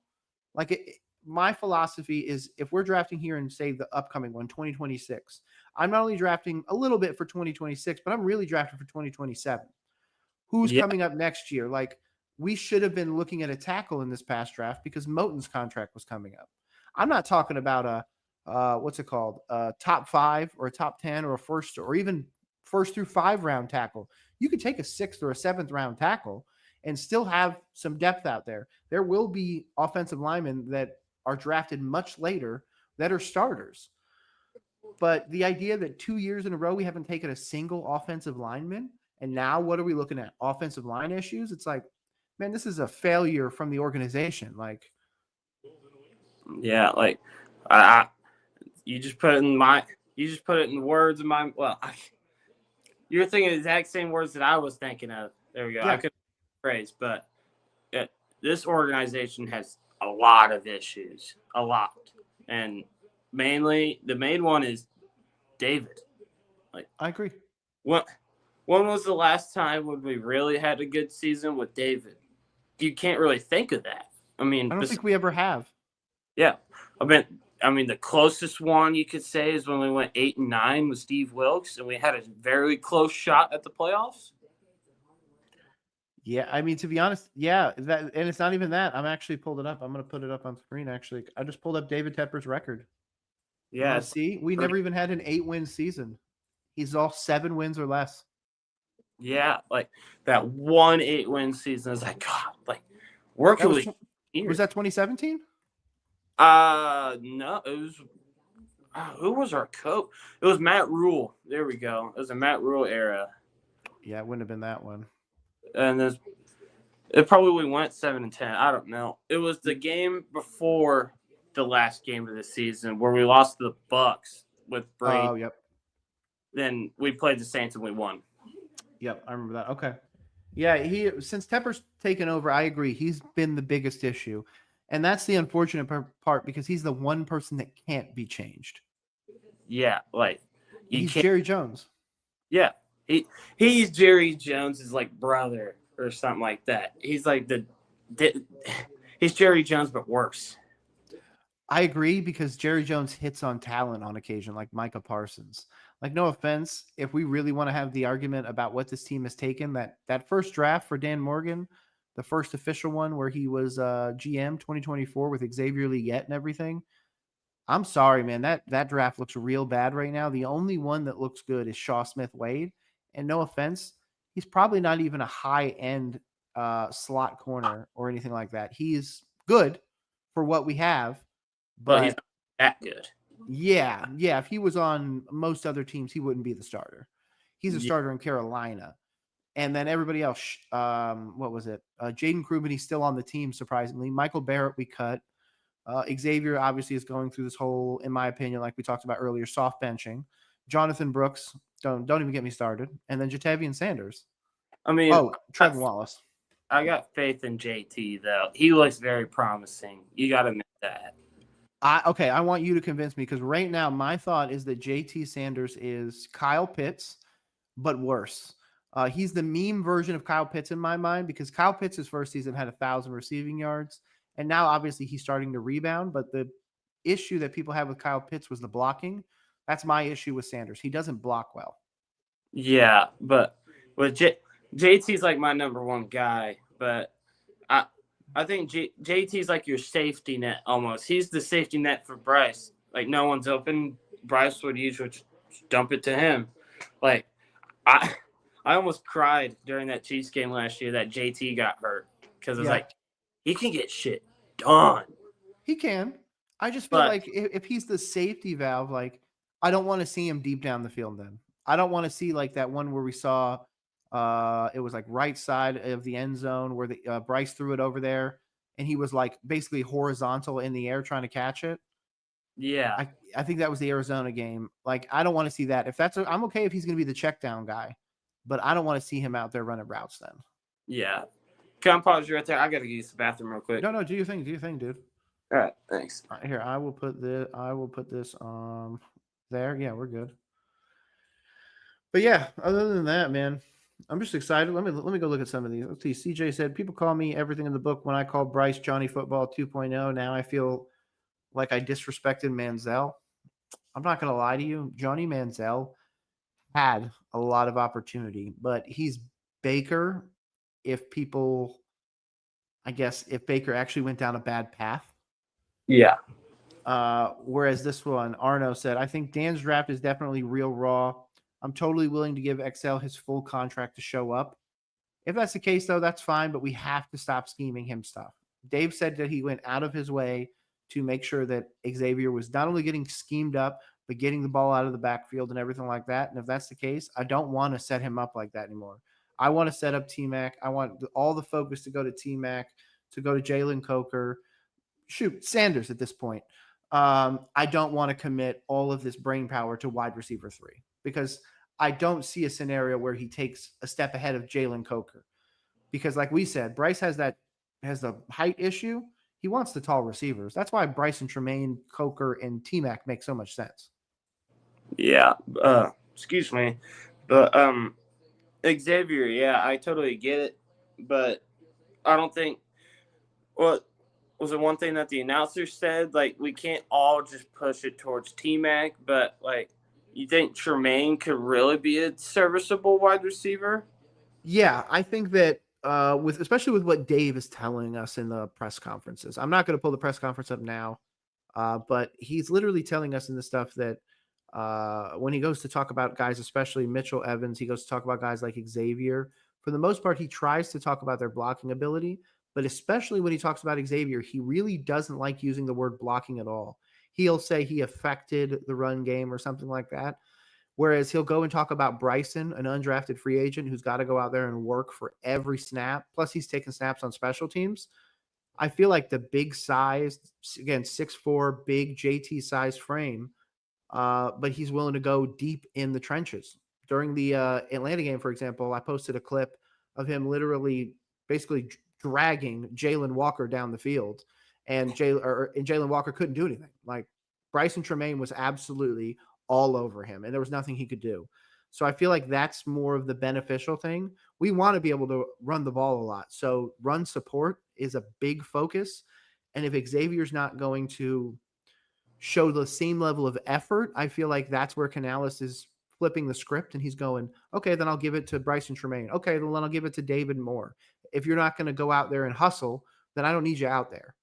My philosophy is if we're drafting here in, say, the upcoming one, 2026, I'm not only drafting a little bit for 2026, but I'm really drafting for 2027. Who's coming up next year? Like, we should have been looking at a tackle in this past draft because Moton's contract was coming up. I'm not talking about what's it called? A top 5 or a top 10 or a first or even first through 5 round tackle. You could take a 6th or a 7th round tackle and still have some depth out there. There will be offensive linemen that are drafted much later that are starters. But the idea that 2 years in a row we haven't taken a single offensive lineman, and now what are we looking at? Offensive line issues? It's like, man, this is a failure from the organization. Like, yeah, like you just put it in words of my. Well, you're thinking the exact same words that I was thinking of. There we go. Yeah. I could phrase, but this organization has a lot of issues, a lot, and mainly the main one is David. Like, I agree. When was the last time when we really had a good season with David? You can't really think of that. I mean, I don't think we ever have. Yeah, I mean, the closest one you could say is when we went 8-9 with Steve Wilkes, and we had a very close shot at the playoffs. Yeah, I mean, to be honest, yeah, and it's not even that. I'm actually pulled it up. I'm going to put it up on screen. Actually, I just pulled up David Tepper's record. Yeah, see, we never even had an 8-win season. He's all 7 wins or less. Yeah, like that 1 8-win season is like, God, like where can we? Was that 2017? No, it was. Who was our coach? It was Matt Rule. There we go. It was a Matt Rule era. Yeah, it wouldn't have been that one. And it probably went 7-10. I don't know. It was the game before the last game of the season where we lost to the Bucks with Brady. Oh, yep. Then we played the Saints and we won. Yep, I remember that. Okay. Yeah, since Tepper's taken over, I agree. He's been the biggest issue. And that's the unfortunate part because he's the one person that can't be changed. Yeah, like he's Jerry Jones. Yeah, he's Jerry Jones's like brother or something like that. He's like He's Jerry Jones, but worse. I agree because Jerry Jones hits on talent on occasion, like Micah Parsons. Like, no offense, if we really want to have the argument about what this team has taken, that first draft for Dan Morgan, the first official one where he was GM 2024 with Xavier Leggett and everything. I'm sorry, man. That draft looks real bad right now. The only one that looks good is Shaw Smith Wade. And no offense, he's probably not even a high end slot corner or anything like that. He's good for what we have. But he's But not that good. yeah. If he was on most other teams, he wouldn't be the starter. He's a Yeah. starter in Carolina. And then everybody else, what was it? Jaden Krubin, he's still on the team, surprisingly. Michael Barrett, we cut. Xavier obviously is going through this whole, in my opinion, like we talked about earlier, soft benching. Jonathan Brooks, don't even get me started. And then Jatavian Sanders. I mean, Trevin Wallace. I got faith in JT, though. He looks very promising. You got to admit that. I want you to convince me because right now my thought is that JT Sanders is Kyle Pitts, but worse. He's the meme version of Kyle Pitts in my mind because Kyle Pitts' his first season had 1,000 receiving yards. And now obviously he's starting to rebound. But the issue that people have with Kyle Pitts was the blocking. That's my issue with Sanders. He doesn't block well. Yeah, but with JT's like my number one guy. But I think JT's like your safety net almost. He's the safety net for Bryce. Like no one's open. Bryce would usually just dump it to him. Like I almost cried during that Chiefs game last year that JT got hurt because it was like he can get shit done. He can. I just feel like if he's the safety valve, like I don't want to see him deep down the field then. I don't want to see like that one where we saw it was like right side of the end zone where the Bryce threw it over there and he was like basically horizontal in the air trying to catch it. Yeah. I think that was the Arizona game. Like I don't want to see that. If that's I'm okay if he's going to be the check down guy, but I don't want to see him out there running routes then. Yeah. Can I pause you right there? I got to use the bathroom real quick. No, do your thing, dude. All right, thanks. Here, I will put this there. Yeah, we're good. But yeah, other than that, man, I'm just excited. Let me go look at some of these. Let's see. CJ said people call me everything in the book when I call Bryce Johnny Football 2.0. Now I feel like I disrespected Manziel. I'm not gonna lie to you. Johnny Manziel had a lot of opportunity, but he's Baker. If Baker actually went down a bad path. Yeah. Whereas this one, Arno said, I think Dan's draft is definitely real raw. I'm totally willing to give XL his full contract to show up. If that's the case, though, that's fine, but we have to stop scheming him stuff. Dave said that he went out of his way to make sure that Xavier was not only getting schemed up, but getting the ball out of the backfield and everything like that. And if that's the case, I don't want to set him up like that anymore. I want to set up T-Mac. I want all the focus to go to T-Mac, to go to Jalen Coker. Shoot, Sanders at this point. I don't want to commit all of this brain power to wide receiver 3 because I don't see a scenario where he takes a step ahead of Jalen Coker. Because like we said, Bryce has the height issue. He wants the tall receivers. That's why Bryce and Tremaine, Coker, and T-Mac make so much sense. Yeah. Excuse me. But Xavier, yeah, I totally get it. But I don't think was it one thing that the announcer said? Like, we can't all just push it towards T-Mac, but, like, you think Tremaine could really be a serviceable wide receiver? Yeah, I think that especially with what Dave is telling us in the press conferences. I'm not going to pull the press conference up now, but he's literally telling us in the stuff that when he goes to talk about guys, especially Mitchell Evans, he goes to talk about guys like Xavier. For the most part, he tries to talk about their blocking ability. But especially when he talks about Xavier, he really doesn't like using the word blocking at all. He'll say he affected the run game or something like that. Whereas he'll go and talk about Bryson, an undrafted free agent who's got to go out there and work for every snap. Plus, he's taking snaps on special teams. I feel like the big size, again, 6'4", big JT size frame, but he's willing to go deep in the trenches. During the Atlanta game, for example, I posted a clip of him literally basically dragging Jalen Walker down the field, and Jalen Walker couldn't do anything. Like Bryson Tremaine was absolutely all over him, and there was nothing he could do. So I feel like that's more of the beneficial thing. we want to be able to run the ball a lot. So run support is a big focus. And if Xavier's not going to show the same level of effort, I feel like that's where Canales is flipping the script and he's going, okay, then I'll give it to Bryson Tremaine. Okay, then I'll give it to David Moore. If you're not going to go out there and hustle, then I don't need you out there.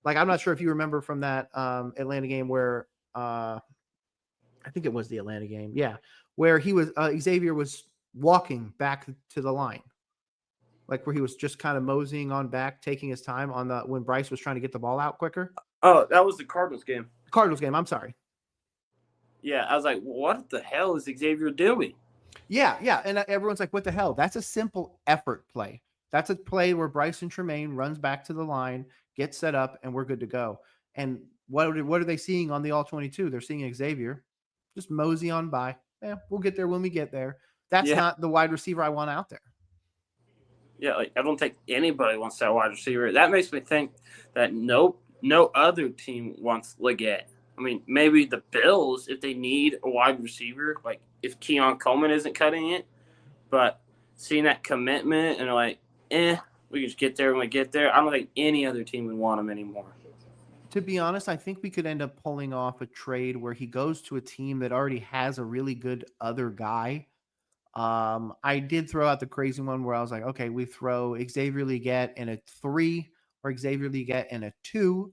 Like, I'm not sure if you remember from that Atlanta game where I think it was the Atlanta game. Yeah. Where he was, Xavier was walking back to the line. Like where he was just kind of moseying on back, taking his time on when Bryce was trying to get the ball out quicker. Oh, that was the Cardinals game. Cardinals game. I'm sorry. Yeah, I was like, what the hell is Xavier doing? Yeah. And everyone's like, what the hell? That's a simple effort play. That's a play where Bryson Tremaine runs back to the line, gets set up, and we're good to go. And what are they seeing on the All-22? They're seeing Xavier just mosey on by. Yeah, we'll get there when we get there. That's not the wide receiver I want out there. Yeah, like I don't think anybody wants that wide receiver. That makes me think that no other team wants Leggett. I mean, maybe the Bills if they need a wide receiver, like if Keon Coleman isn't cutting it, but seeing that commitment and like, we can just get there when we get there. I don't think any other team would want him anymore. To be honest, I think we could end up pulling off a trade where he goes to a team that already has a really good other guy. I did throw out the crazy one where I was like, okay, we throw Xavier Leggett in a 3 or Xavier Leggett in a 2,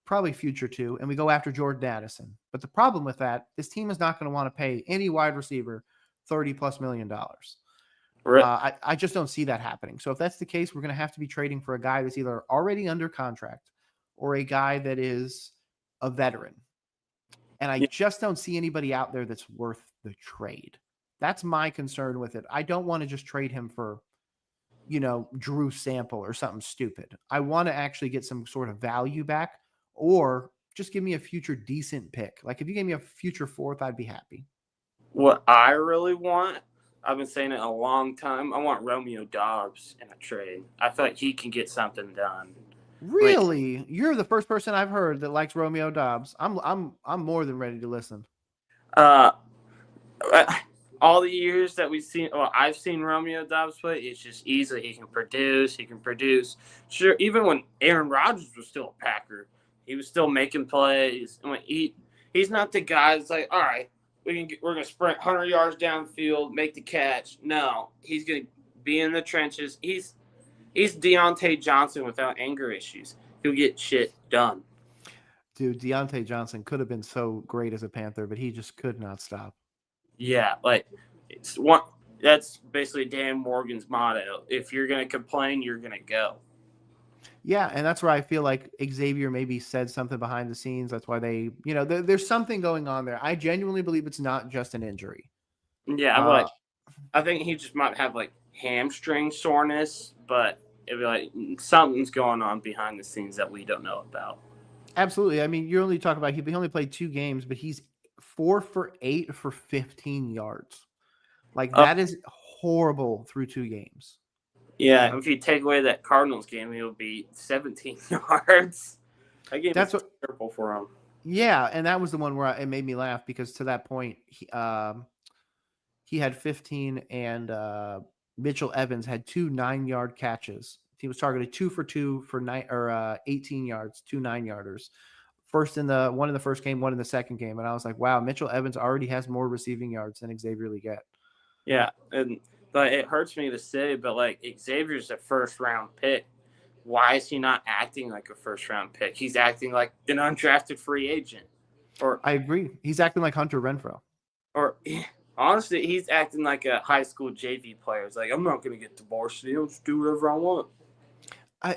probably future 2, and we go after Jordan Addison. But the problem with that, this team is not going to want to pay any wide receiver $30+ million. Right. I just don't see that happening. So if that's the case, we're going to have to be trading for a guy that's either already under contract or a guy that is a veteran. And I just don't see anybody out there that's worth the trade. That's my concern with it. I don't want to just trade him for, Drew Sample or something stupid. I want to actually get some sort of value back, or just give me a future decent pick. Like if you gave me a future 4th, I'd be happy. What I really want, I've been saying it a long time, I want Romeo Doubs in a trade. I feel like he can get something done. Really? Like, you're the first person I've heard that likes Romeo Doubs. I'm more than ready to listen. All the years that I've seen Romeo Doubs play, it's just easy. He can produce. Sure, even when Aaron Rodgers was still a Packer, he was still making plays. And he's not the guy that's like, all right, we're gonna sprint 100 yards downfield, make the catch. No, he's gonna be in the trenches. He's Deontay Johnson without anger issues. He'll get shit done. Dude, Deontay Johnson could have been so great as a Panther, but he just could not stop. Yeah, like that's basically Dan Morgan's motto. If you're going to complain, you're going to go. Yeah, and that's where I feel like Xavier maybe said something behind the scenes. That's why they, there's something going on there. I genuinely believe it's not just an injury. Yeah, I think he just might have like hamstring soreness, but it'd be like something's going on behind the scenes that we don't know about. Absolutely. I mean, you're only talking about he only played 2 games, but he's 4 for 8 for 15 yards. Like that is horrible through 2 games. Yeah, if you take away that Cardinals game, he'll be 17 yards. That game was terrible for him. Yeah, and that was the one where it made me laugh because to that point, he had 15 and Mitchell Evans had 2 9-yard catches. He was targeted 2 for 2 for 18 yards, 2 9-yarders. One in the first game, one in the second game. And I was like, wow, Mitchell Evans already has more receiving yards than Xavier Leggett. Yeah, but it hurts me to say, but like Xavier's a first-round pick. Why is he not acting like a first-round pick? He's acting like an undrafted free agent. I agree. He's acting like Hunter Renfrow. Or honestly, he's acting like a high school JV player. It's like, I'm not going to get divorced. I'll just do whatever I want.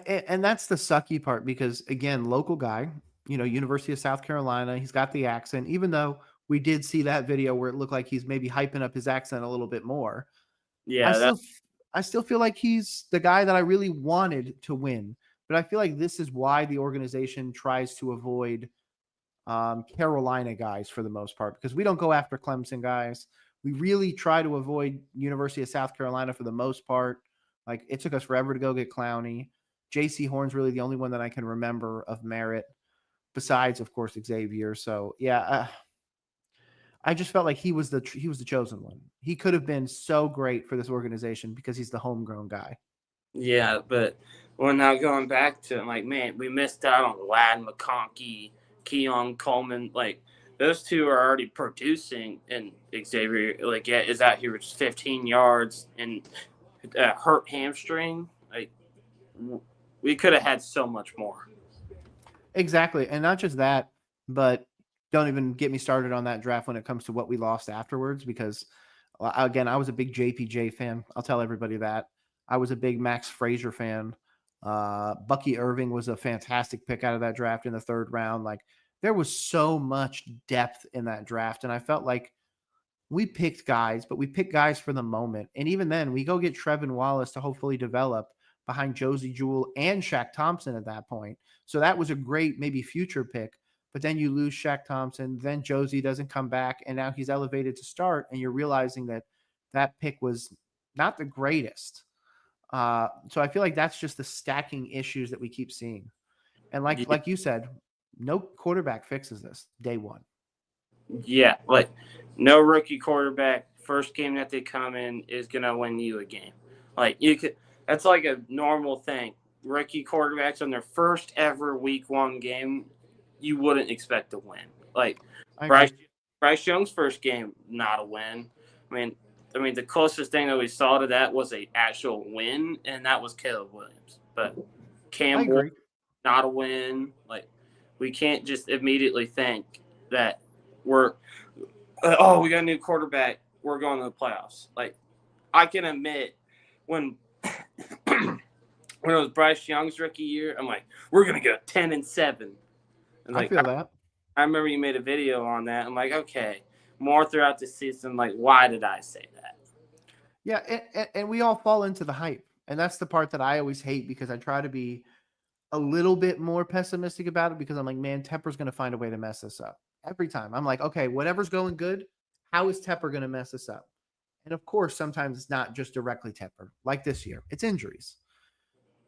And that's the sucky part because, again, local guy, University of South Carolina, he's got the accent, even though we did see that video where it looked like he's maybe hyping up his accent a little bit more. Yeah, I still feel like he's the guy that I really wanted to win. But I feel like this is why the organization tries to avoid Carolina guys for the most part, because we don't go after Clemson guys. We really try to avoid University of South Carolina for the most part. Like it took us forever to go get Clowney. JC Horn's really the only one that I can remember of merit, besides, of course, Xavier. So, yeah, I just felt like he was the chosen one. He could have been so great for this organization because he's the homegrown guy. Yeah, but we're now going back to like, man, we missed out on Lad McConkey, Keon Coleman. Like those two are already producing, and Xavier like is out here with just 15 yards and hurt hamstring. Like we could have had so much more. Exactly, and not just that, but don't even get me started on that draft when it comes to what we lost afterwards. Because again, I was a big JPJ fan. I'll tell everybody that. I was a big Max Frazier fan. Bucky Irving was a fantastic pick out of that draft in the 3rd round. Like there was so much depth in that draft, and I felt like we picked guys, but we picked guys for the moment. And even then, we go get Trevin Wallace to hopefully develop behind Josie Jewell and Shaq Thompson at that point. So that was a great maybe future pick. But then you lose Shaq Thompson, then Josie doesn't come back, and now he's elevated to start, and you're realizing that that pick was not the greatest. So I feel like that's just the stacking issues that we keep seeing. And like you said, no quarterback fixes this day one. Yeah, like no rookie quarterback first game that they come in is gonna win you a game. Like you could, that's like a normal thing. Rookie quarterbacks on their first ever week 1 game, you wouldn't expect to win. Like Bryce Young's first game, not a win. I mean, the closest thing that we saw to that was a actual win, and that was Caleb Williams. But Cam Ward, not a win. Like we can't just immediately think that we got a new quarterback, we're going to the playoffs. Like I can admit when when it was Bryce Young's rookie year, I'm like, we're gonna go 10-7. And like, I feel that. I remember you made a video on that. I'm like, okay, more throughout the season. Like, why did I say that? Yeah, and we all fall into the hype, and that's the part that I always hate because I try to be a little bit more pessimistic about it because I'm like, man, Tepper's going to find a way to mess this up every time. I'm like, okay, whatever's going good, how is Tepper going to mess this up? And of course, sometimes it's not just directly Tepper. Like this year, it's injuries.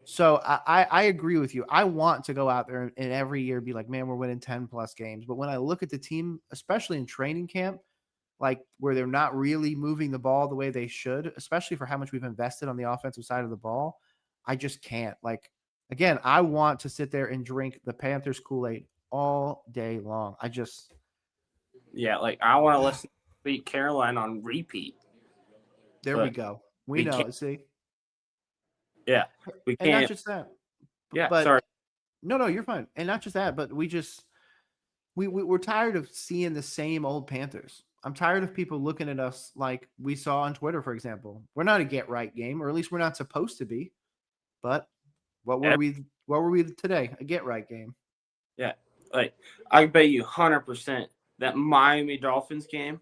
So I agree with you. I want to go out there and every year be like, man, we're winning 10 plus games. But when I look at the team, especially in training camp, like where they're not really moving the ball the way they should, especially for how much we've invested on the offensive side of the ball, I just can't. Like, again, I want to sit there and drink the Panthers Kool-Aid all day long. Yeah, like I want to listen to Beat Caroline on repeat. There we go. We know it, see? Yeah, we can't. And not just that. Yeah, but, sorry. No, you're fine. And not just that, but we're tired of seeing the same old Panthers. I'm tired of people looking at us like we saw on Twitter, for example. We're not a get right game, or at least we're not supposed to be. But what were we today? A get right game. Yeah. Like I bet you 100% that Miami Dolphins game,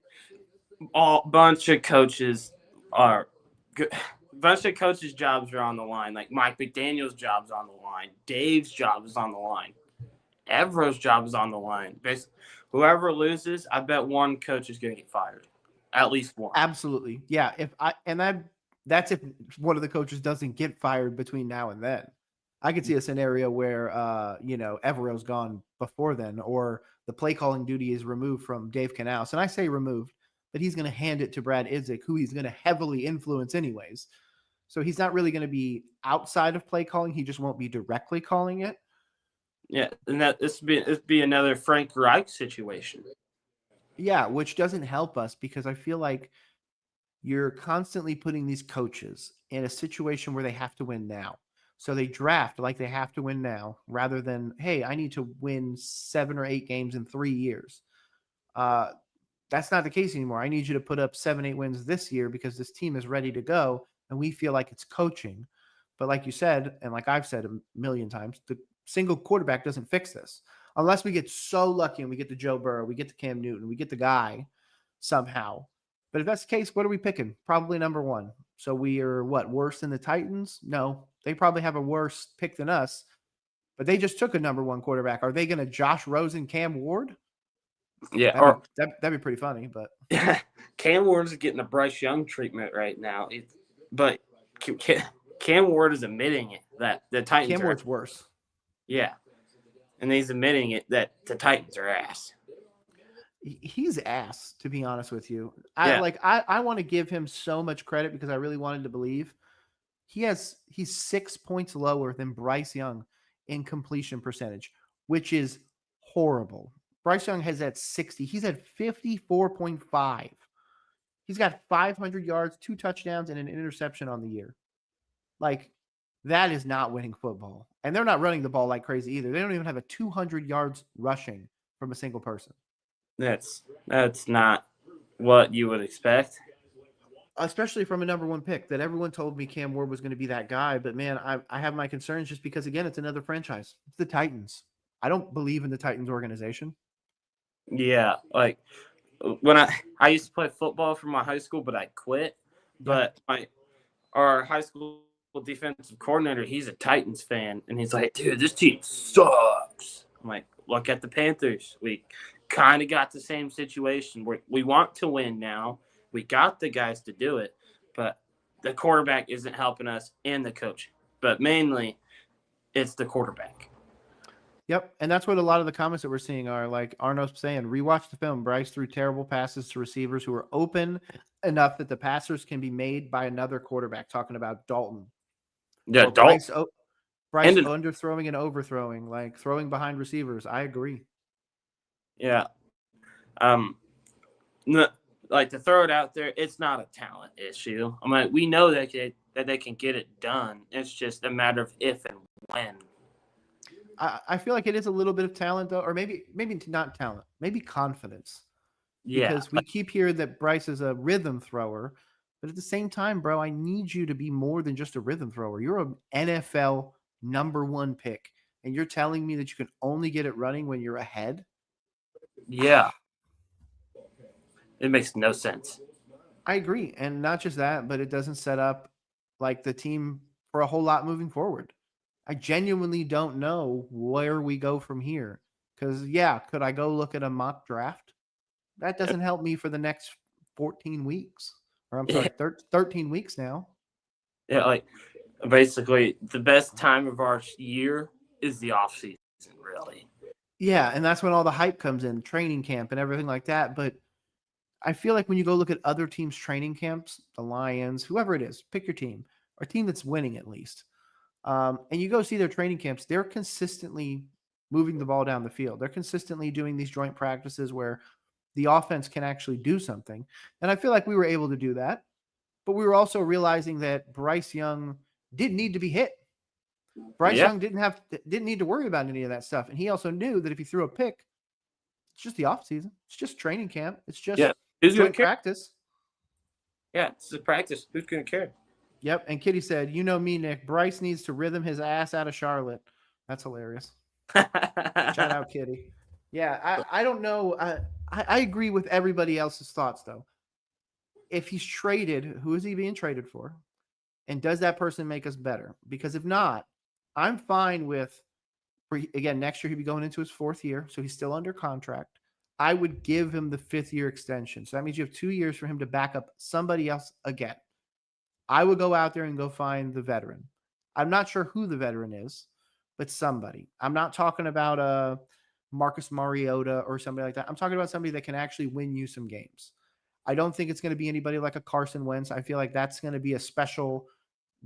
bunch of coaches are good. Bunch of coaches' jobs are on the line. Like Mike McDaniel's job's on the line. Dave's job is on the line. Evro's job is on the line. Basically, whoever loses, I bet one coach is going to get fired. At least one. Absolutely. Yeah. That's if one of the coaches doesn't get fired between now and then. I could see a scenario where, Evero's gone before then, or the play calling duty is removed from Dave Canales. And I say removed, but he's going to hand it to Brad Idzik, who he's going to heavily influence anyways. So he's not really going to be outside of play calling. He just won't be directly calling it. Yeah, and this be another Frank Reich situation. Yeah, which doesn't help us because I feel like you're constantly putting these coaches in a situation where they have to win now. So they draft like they have to win now rather than, hey, I need to win 7 or 8 games in 3 years. That's not the case anymore. I need you to put up 7, 8 wins this year because this team is ready to go and we feel like it's coaching. But like you said, and like I've said a million times, the single quarterback doesn't fix this. Unless we get so lucky and we get to Joe Burrow, we get to Cam Newton, we get the guy somehow. But if that's the case, what are we picking? Probably number 1. So we are worse than the Titans? No, they probably have a worse pick than us, but they just took a number 1 quarterback. Are they going to Josh Rosen, Cam Ward? Yeah, that'd be pretty funny. But Cam Ward's getting a Bryce Young treatment right now. But Cam Ward is admitting it that the Titans Cam Ward's worse. Yeah, and he's admitting it that the Titans are ass. He's ass, to be honest with you. Yeah. I want to give him so much credit because I really wanted to believe he's 6 points lower than Bryce Young in completion percentage, which is horrible. Bryce Young has at 60. He's at 54.5. He's got 500 yards, 2 touchdowns, and an interception on the year. Like, that is not winning football. And they're not running the ball like crazy either. They don't even have a 200 yards rushing from a single person. That's not what you would expect. Especially from a number 1 pick that everyone told me Cam Ward was going to be that guy. But, man, I have my concerns just because, again, it's another franchise. It's the Titans. I don't believe in the Titans organization. Yeah, like when I used to play football for my high school, but I quit. But our high school defensive coordinator, he's a Titans fan, and he's like, dude, this team sucks. I'm like, look at the Panthers. We kind of got the same situation. We want to win now. We got the guys to do it, but the quarterback isn't helping us and the coach. But mainly, it's the quarterback. Yep, and that's what a lot of the comments that we're seeing are like Arno's saying, rewatch the film. Bryce threw terrible passes to receivers who are open enough that the passers can be made by another quarterback, talking about Dalton. Yeah, Bryce underthrowing and overthrowing, like throwing behind receivers. I agree. Yeah. Like to throw it out there, it's not a talent issue. I mean, we know that they can get it done. It's just a matter of if and when. I feel like it is a little bit of talent, though, or maybe not talent, maybe confidence. Yeah. Because we keep hearing that Bryce is a rhythm thrower, but at the same time, bro, I need you to be more than just a rhythm thrower. You're an NFL number 1 pick, and you're telling me that you can only get it running when you're ahead? Yeah. It makes no sense. I agree. And not just that, but it doesn't set up like the team for a whole lot moving forward. I genuinely don't know where we go from here. Because, yeah, could I go look at a mock draft? That doesn't help me for the next 14 weeks. Or I'm sorry, 13 weeks now. Yeah, like basically the best time of our year is the off season, really. Yeah, and that's when all the hype comes in, training camp and everything like that. But I feel like when you go look at other teams' training camps, the Lions, whoever it is, pick your team, or a team that's winning at least. And you go see their training camps, they're consistently moving the ball down the field. They're consistently doing these joint practices where the offense can actually do something. And I feel like we were able to do that. But we were also realizing that Bryce Young didn't need to be hit. Bryce Young didn't need to worry about any of that stuff. And he also knew that if he threw a pick, it's just the offseason. It's just training camp. It's just who's going to practice. Yeah, it's a practice. Who's going to care? Yep. And Kitty said, you know me, Nick. Bryce needs to rhythm his ass out of Charlotte. That's hilarious. Shout out, Kitty. Yeah, I don't know. I agree with everybody else's thoughts, though. If he's traded, who is he being traded for? And does that person make us better? Because if not, I'm fine with, again, next year he'd be going into his 4th year, so he's still under contract. I would give him the 5th year extension. So that means you have 2 years for him to back up somebody else again. I would go out there and go find the veteran. I'm not sure who the veteran is, but somebody. I'm not talking about Marcus Mariota or somebody like that. I'm talking about somebody that can actually win you some games. I don't think it's going to be anybody like a Carson Wentz. I feel like that's going to be a special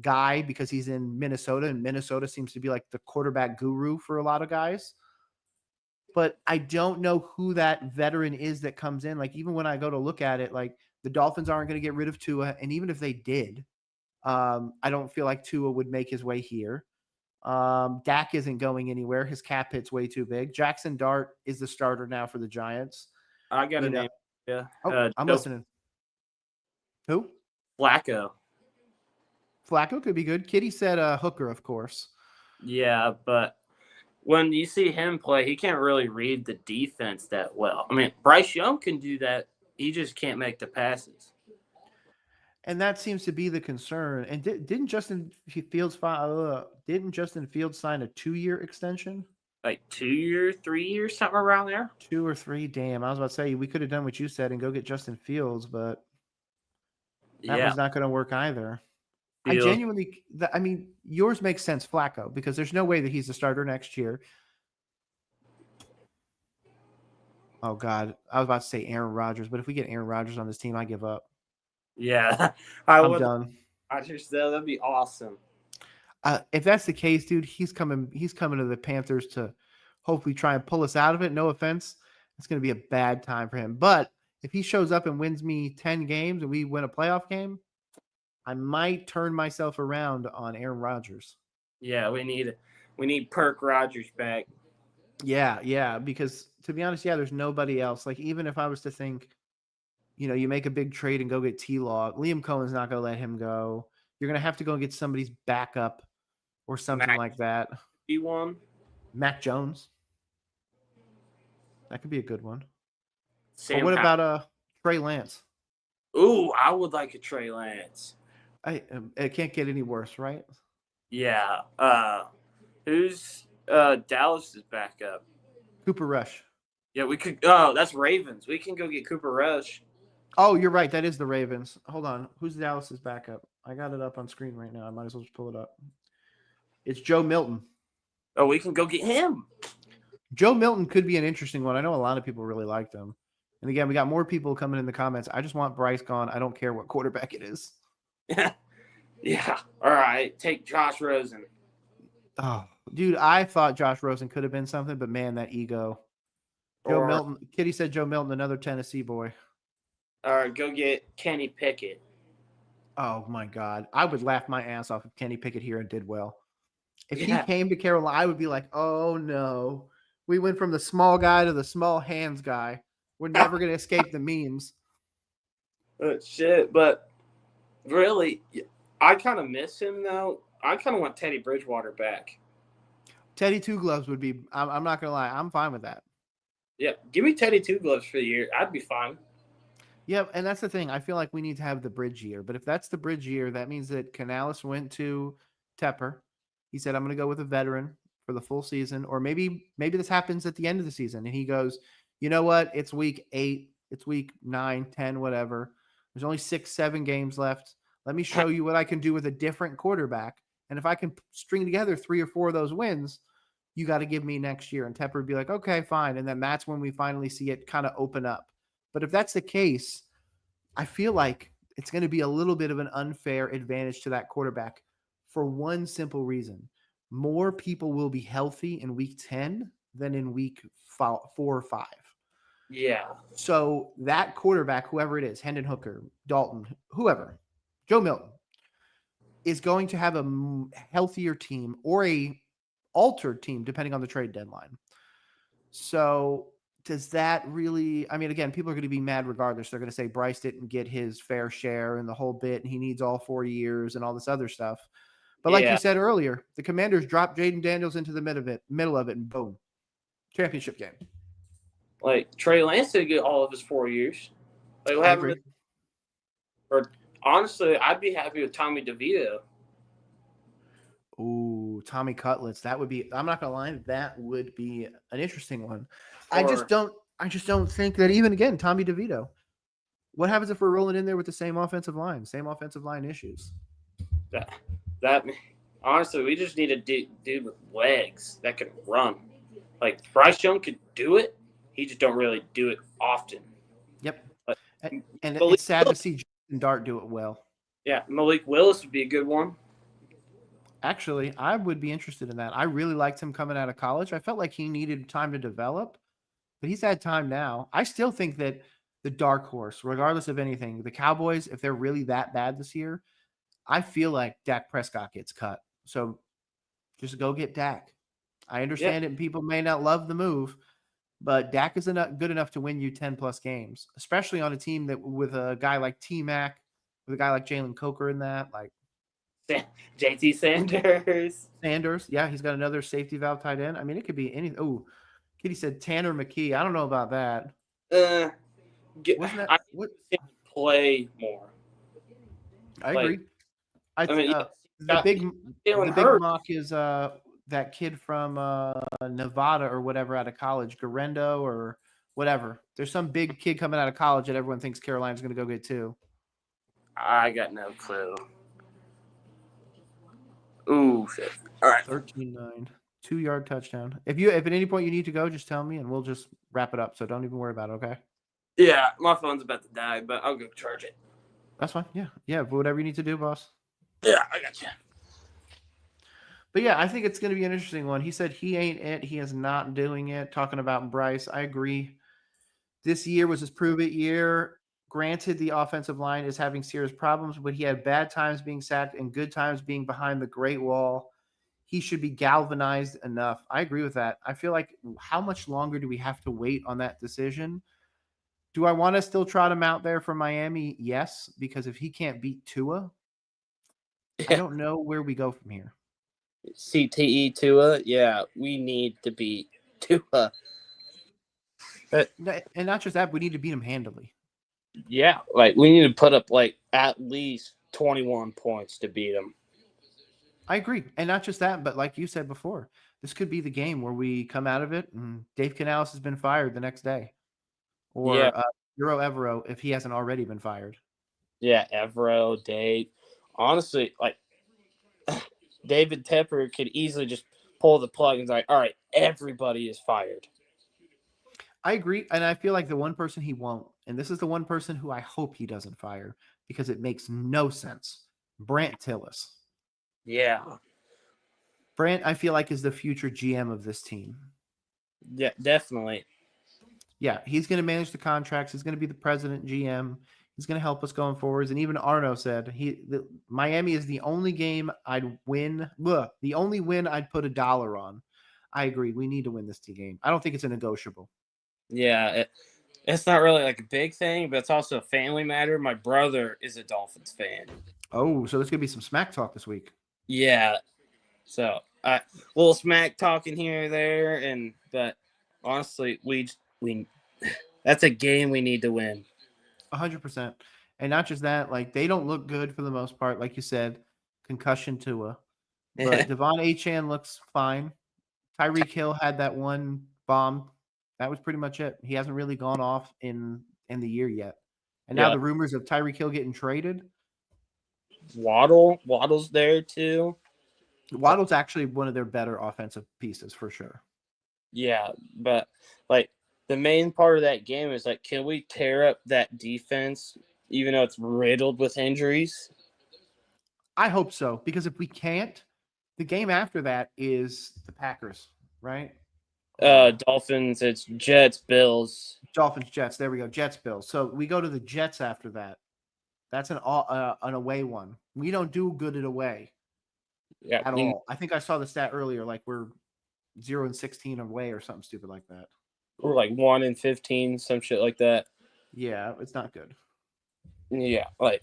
guy because he's in Minnesota, and Minnesota seems to be like the quarterback guru for a lot of guys. But I don't know who that veteran is that comes in. Like, even when I go to look at it, like, the Dolphins aren't going to get rid of Tua. And even if they did, I don't feel like Tua would make his way here. Dak isn't going anywhere. His cap hit's way too big. Jackson Dart is the starter now for the Giants. I got a name. Yeah. I'm listening. Who? Flacco. Flacco could be good. Kitty said Hooker, of course. Yeah, but when you see him play, he can't really read the defense that well. I mean, Bryce Young can do that. He just can't make the passes. And that seems to be the concern. And didn't Justin Fields sign a 2-year extension? Like 2 years, 3 years, something around there. 2 or 3. Damn, I was about to say we could have done what you said and go get Justin Fields, but that was not going to work either. Fields. I genuinely, yours makes sense, Flacco, because there's no way that he's the starter next year. Oh God, I was about to say Aaron Rodgers, but if we get Aaron Rodgers on this team, I give up. Yeah, I I'm would like done. Rodgers though. That'd be awesome. If that's the case, dude, he's coming. He's coming to the Panthers to hopefully try and pull us out of it. No offense, it's going to be a bad time for him. But if he shows up and wins me 10 games and we win a playoff game, I might turn myself around on Aaron Rodgers. Yeah, we need Perk Rogers back. Yeah, because to be honest, yeah, there's nobody else. Like even if I was to think, you make a big trade and go get T-Law, Liam Cohen's not going to let him go. You're going to have to go and get somebody's backup or something Mac like that. B1. Mac Jones, that could be a good one. Or Sam. what about Trey Lance? Ooh, I would like a Trey Lance. It can't get any worse, right? Yeah. Who's Dallas's backup? Cooper Rush. Yeah, we could. Oh, that's Ravens. We can go get Cooper Rush. Oh, you're right. That is the Ravens. Hold on. Who's Dallas's backup? I got it up on screen right now. I might as well just pull it up. It's Joe Milton. Oh, we can go get him. Joe Milton could be an interesting one. I know a lot of people really liked him. And again, we got more people coming in the comments. I just want Bryce gone. I don't care what quarterback it is. Yeah. All right. Take Josh Rosen. Oh, dude, I thought Josh Rosen could have been something, but man, that ego. Joe Milton. Kitty said Joe Milton, another Tennessee boy. All right, go get Kenny Pickett. Oh my God. I would laugh my ass off if Kenny Pickett here and did well. If Yeah. he came to Carolina, I would be like, oh no. We went from the small guy to the small hands guy. We're never going to escape the memes. Shit, but really, I kind of miss him though. I kind of want Teddy Bridgewater back. Teddy Two Gloves would be, I'm not going to lie, I'm fine with that. Yeah, give me Teddy Two Gloves for the year. I'd be fine. Yeah, and that's the thing. I feel like we need to have the bridge year. But if that's the bridge year, that means that Canales went to Tepper. He said, I'm going to go with a veteran for the full season. Or maybe this happens at the end of the season. And he goes, you know what? It's week 8. It's week 9, 10, whatever. There's only 6, 7 games left. Let me show you what I can do with a different quarterback. And if I can string together 3 or 4 of those wins, you got to give me next year. And Tepper would be like, okay, fine. And then that's when we finally see it kind of open up. But if that's the case, I feel like it's going to be a little bit of an unfair advantage to that quarterback for one simple reason. More people will be healthy in week 10 than in week 4 or 5. Yeah. So that quarterback, whoever it is, Hendon Hooker, Dalton, whoever, Joe Milton, is going to have a healthier team or a altered team, depending on the trade deadline. So does that really, I mean, again, people are going to be mad regardless. They're going to say Bryce didn't get his fair share and the whole bit, and he needs all 4 years and all this other stuff. But like you said earlier, the Commanders dropped Jaden Daniels into the middle of it, and boom, championship game. Like Trey Lance didn't get all of his 4 years. Like, I agree. Or honestly, I'd be happy with Tommy DeVito. Ooh, Tommy Cutlets. That would be, I'm not gonna lie, that would be an interesting one. I just don't think that even again, Tommy DeVito. What happens if we're rolling in there with the same offensive line issues? That honestly, we just need a dude with legs that can run. Like Bryce Young could do it. He just don't really do it often. Yep. But and it's sad to see Jason Dart do it well. Yeah, Malik Willis would be a good one. Actually, I would be interested in that. I really liked him coming out of college. I felt like he needed time to develop, but he's had time now. I still think that the dark horse, regardless of anything, the Cowboys, if they're really that bad this year, I feel like Dak Prescott gets cut. So just go get Dak. I understand it, and people may not love the move, but Dak is good enough to win you 10-plus games, especially on a team that with a guy like T-Mac, with a guy like Jalen Coker in that, like JT Sanders. Yeah, he's got another safety valve tight end. I mean, it could be any. Oh, Kitty said Tanner McKee. I don't know about that. Wasn't that what play more? I agree. I mean, the big mock is that kid from Nevada or whatever out of college, Garendo or whatever. There's some big kid coming out of college that everyone thinks Carolina's going to go get too. I got no clue. Ooh, shit. All right. 13-9. 2-yard touchdown. If at any point you need to go, just tell me and we'll just wrap it up. So don't even worry about it, okay? Yeah, my phone's about to die, but I'll go charge it. That's fine. Yeah. Yeah, whatever you need to do, boss. Yeah, I got you. But yeah, I think it's going to be an interesting one. He said he ain't it. He is not doing it. Talking about Bryce, I agree. This year was his prove it year. Granted, the offensive line is having serious problems, but he had bad times being sacked and good times being behind the great wall. He should be galvanized enough. I agree with that. I feel like how much longer do we have to wait on that decision? Do I want to still trot him out there for Miami? Yes, because if he can't beat Tua, I don't know where we go from here. CTE Tua, yeah, we need to beat Tua. And not just that, we need to beat him handily. Yeah, like we need to put up like at least 21 points to beat him. I agree. And not just that, but like you said before, this could be the game where we come out of it and Dave Canales has been fired the next day. Or Yeah. Euro Evero if he hasn't already been fired. Yeah, Evero, Dave. Honestly, like David Tepper could easily just pull the plug and be like, all right, everybody is fired. I agree. And I feel like the one person he won't, and this is the one person who I hope he doesn't fire because it makes no sense. Brant Tillis. Yeah. Brant, I feel like, is the future GM of this team. Yeah, definitely. Yeah, he's going to manage the contracts. He's going to be the president GM. He's going to help us going forwards. And even Arno said Miami is the only game I'd win. The only win I'd put $1 on. I agree. We need to win this game. I don't think it's a negotiable. Yeah, it's not really like a big thing, but it's also a family matter. My brother is a Dolphins fan. Oh, so there's going to be some smack talk this week. Yeah. So, a little smack talking here or there, but honestly, we that's a game we need to win. 100%. And not just that, like they don't look good for the most part. Like you said, concussion Tua. But Devon Achane looks fine. Tyreek Hill had that one bomb. That was pretty much it. He hasn't really gone off in the year yet. And now the rumors of Tyreek Hill getting traded. Waddle's there too. Waddle's actually one of their better offensive pieces for sure. Yeah, but like the main part of that game is like, can we tear up that defense even though it's riddled with injuries? I hope so, because if we can't, the game after that is the Packers, right? Dolphins, it's Jets, Bills. Dolphins, Jets. There we go. Jets, Bills. So we go to the Jets after that. That's an away one. We don't do good at away at all. I think I saw the stat earlier, like we're 0-16 away or something stupid like that. Or like 1-15, some shit like that. Yeah, it's not good. Yeah, like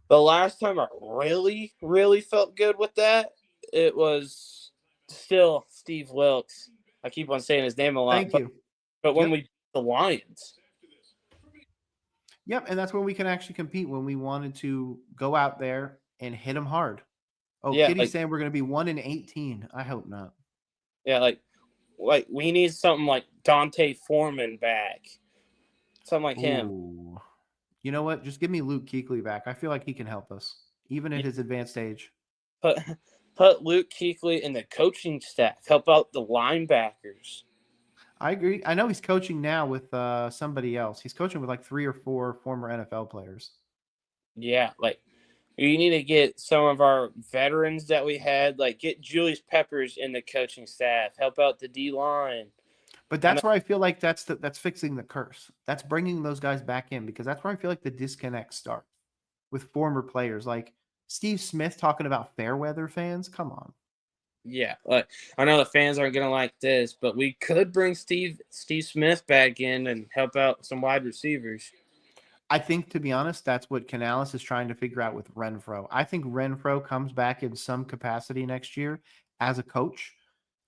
the last time I really, really felt good with that, it was still Steve Wilkes. I keep on saying his name a lot. Thank you. But when we beat the Lions. Yep, and that's when we can actually compete, when we wanted to go out there and hit them hard. Oh, yeah, Kitty's saying we're going to be 1-18. I hope not. Yeah, like we need something like Dante Foreman back. Something like him. You know what? Just give me Luke Kuechly back. I feel like he can help us, even at his advanced age. Put Luke Kuechly in the coaching staff. Help out the linebackers. I agree. I know he's coaching now with somebody else. He's coaching with like 3 or 4 former NFL players. Yeah, like we need to get some of our veterans that we had, like get Julius Peppers in the coaching staff. Help out the D-line. But that's where I feel like that's fixing the curse. That's bringing those guys back in, because that's where I feel like the disconnect starts with former players like Steve Smith talking about Fairweather fans. Come on. Yeah, like I know the fans aren't gonna like this, but we could bring Steve Smith back in and help out some wide receivers. I think, to be honest, that's what Canales is trying to figure out with Renfro. I think Renfro comes back in some capacity next year as a coach,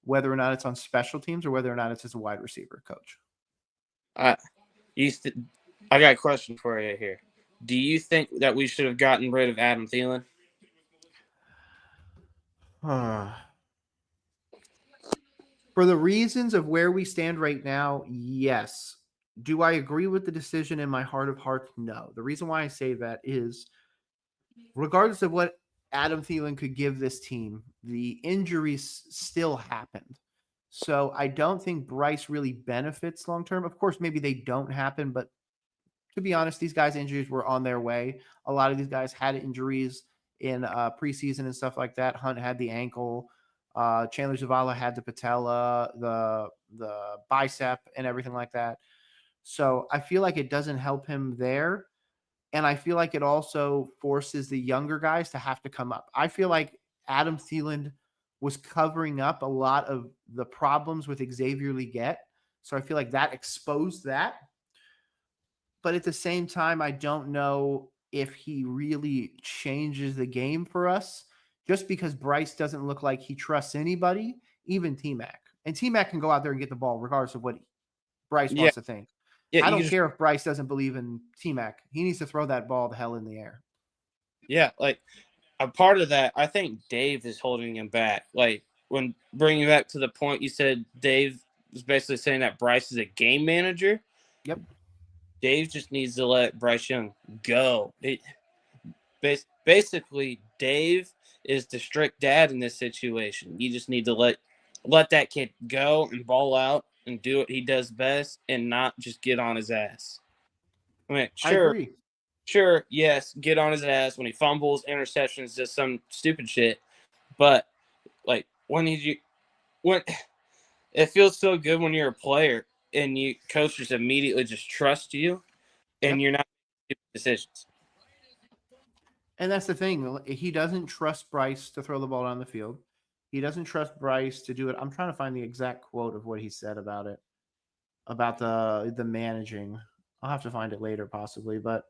whether or not it's on special teams or whether or not it's as a wide receiver coach. I got a question for you here. Do you think that we should have gotten rid of Adam Thielen? For the reasons of where we stand right now, yes. Do I agree with the decision in my heart of hearts? No. The reason why I say that is, regardless of what Adam Thielen could give this team. The injuries still happened. So I don't think Bryce really benefits long term. Of course, maybe they don't happen, but to be honest, these guys' injuries were on their way. A lot of these guys had injuries in preseason and stuff like that. Hunt had the ankle. Chandler Zavala had the patella, the bicep, and everything like that. So I feel like it doesn't help him there. And I feel like it also forces the younger guys to have to come up. I feel like Adam Thielen was covering up a lot of the problems with Xavier Legette. So I feel like that exposed that. But at the same time, I don't know if he really changes the game for us just because Bryce doesn't look like he trusts anybody, even T Mac. And T Mac can go out there and get the ball regardless of what Bryce Yeah, wants to think. yeah, I you don't just care if Bryce doesn't believe in T Mac. He needs to throw that ball the hell in the air. yeah, like a part of that, I think Dave is holding him back. Like when bringing back to the point you said, Dave was basically saying that Bryce is a game manager. Yep. Dave just needs to let Bryce Young go. Basically, Dave is the strict dad in this situation. You just need to let that kid go and ball out and do what he does best and not just get on his ass. I mean, I sure, agree. yes, get on his ass when he fumbles, interceptions, does some stupid shit. But like when it feels so good when you're a player and you coaches immediately just trust you and Yep. you're not making stupid decisions. And that's the thing. He doesn't trust Bryce to throw the ball down the field. He doesn't trust Bryce to do it. I'm trying to find the exact quote of what he said about it, about the managing. I'll have to find it later, possibly. But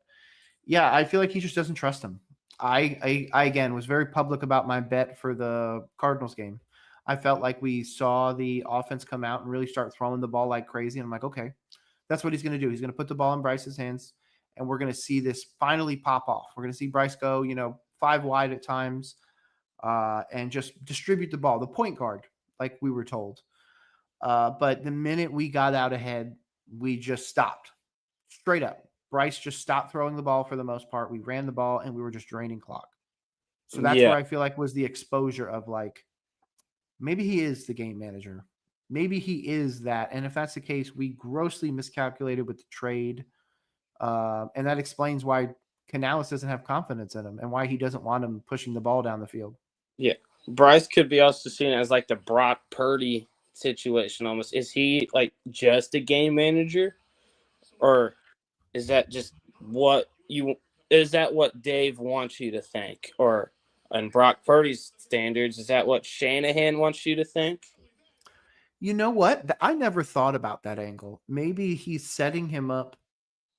yeah, I feel like he just doesn't trust him. I again was very public about my bet for the Cardinals game. I felt like we saw the offense come out and really start throwing the ball like crazy. And I'm like, okay, that's what he's going to do. He's going to put the ball in Bryce's hands, and we're going to see this finally pop off. We're going to see Bryce go, 5 wide at times, and just distribute the ball, the point guard, like we were told. But the minute we got out ahead, we just stopped straight up. Bryce just stopped throwing the ball for the most part. We ran the ball and we were just draining clock. So that's Yeah. where I feel like was the exposure of like, maybe he is the game manager. Maybe he is that. And if that's the case, we grossly miscalculated with the trade. And that explains why Canales doesn't have confidence in him and why he doesn't want him pushing the ball down the field. Yeah. Bryce could be also seen as like the Brock Purdy situation almost. Is he like just a game manager? Or is that just what Dave wants you to think? Or in Brock Purdy's standards, is that what Shanahan wants you to think? You know what? I never thought about that angle. Maybe he's setting him up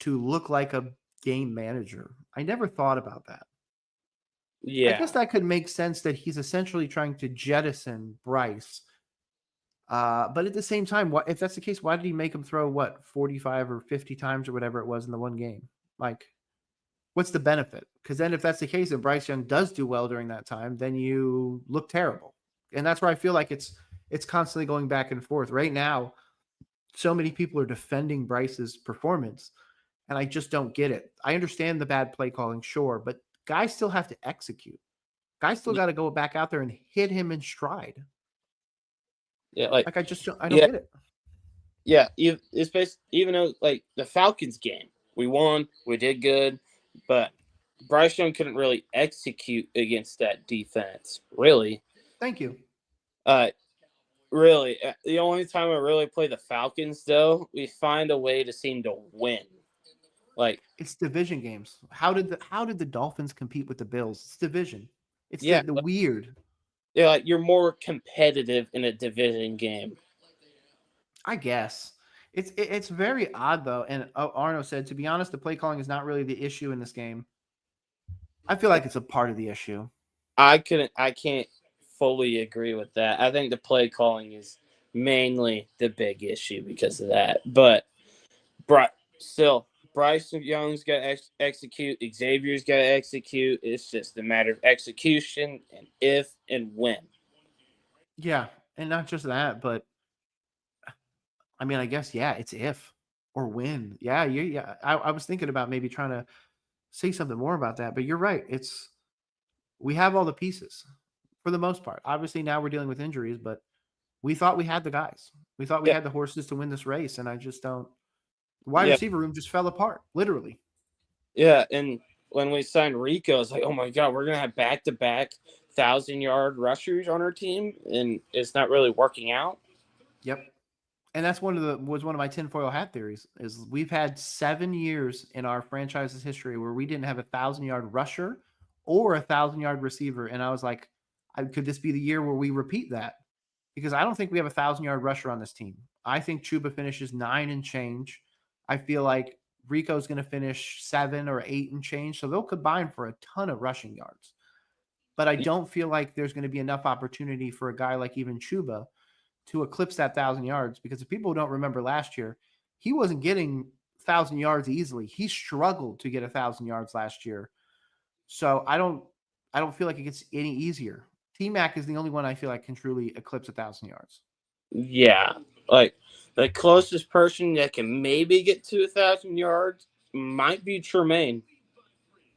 to look like a game manager. I never thought about that. I Yeah. guess that could make sense that he's essentially trying to jettison Bryce. But at the same time, if that's the case, why did he make him throw 45 or 50 times or whatever it was in the one game? Like, what's the benefit? Because then if that's the case, if Bryce Young does do well during that time, then you look terrible. And that's where I feel like it's constantly going back and forth. Right now, so many people are defending Bryce's performance, and I just don't get it. I understand the bad play calling, sure, but guys still have to execute. Guys still got to go back out there and hit him in stride. Yeah, Like I don't get it. Yeah, it's based, even though like the Falcons game, we won, we did good, but Bryce Young couldn't really execute against that defense. Really, Thank you. really, the only time we really play the Falcons, though, we find a way to seem to win. Like It's division games. How did the Dolphins compete with the Bills? It's division. It's Yeah, the weird. yeah, like you're more competitive in a division game. I guess. It's very odd though. And Arno said, to be honest, the play calling is not really the issue in this game. I feel like it's a part of the issue. I can't fully agree with that. I think the play calling is mainly the big issue because of that. But still, Bryce Young's got to execute. Xavier's got to execute. It's just a matter of execution and if and when. Yeah, and not just that, but I mean, I guess it's if or when. Yeah, I was thinking about maybe trying to say something more about that, but you're right. we have all the pieces for the most part. Obviously, now we're dealing with injuries, but we thought we had the guys. We thought we Yeah. had the horses to win this race, and I just don't. The wide Yeah. receiver room just fell apart, literally. Yeah, and when we signed Rico, it's like, oh my god, we're gonna have back-to-back 1,000-yard rushers on our team, and it's not really working out. Yep. And that's one of my tinfoil hat theories is we've had 7 years in our franchise's history where we didn't have 1,000-yard rusher or 1,000-yard receiver. And I was like, could this be the year where we repeat that? Because I don't think we have 1,000-yard rusher on this team. I think Chuba finishes 9 and change. I feel like Rico's going to finish 7 or 8 and change. So they'll combine for a ton of rushing yards. But I don't feel like there's going to be enough opportunity for a guy like even Chuba to eclipse that 1,000 yards, because if people don't remember last year, he wasn't getting 1,000 yards easily. He struggled to get 1,000 yards last year. So I don't feel like it gets any easier. T-Mac is the only one I feel like can truly eclipse 1,000 yards. Yeah, like the closest person that can maybe get to 1,000 yards might be Tremaine.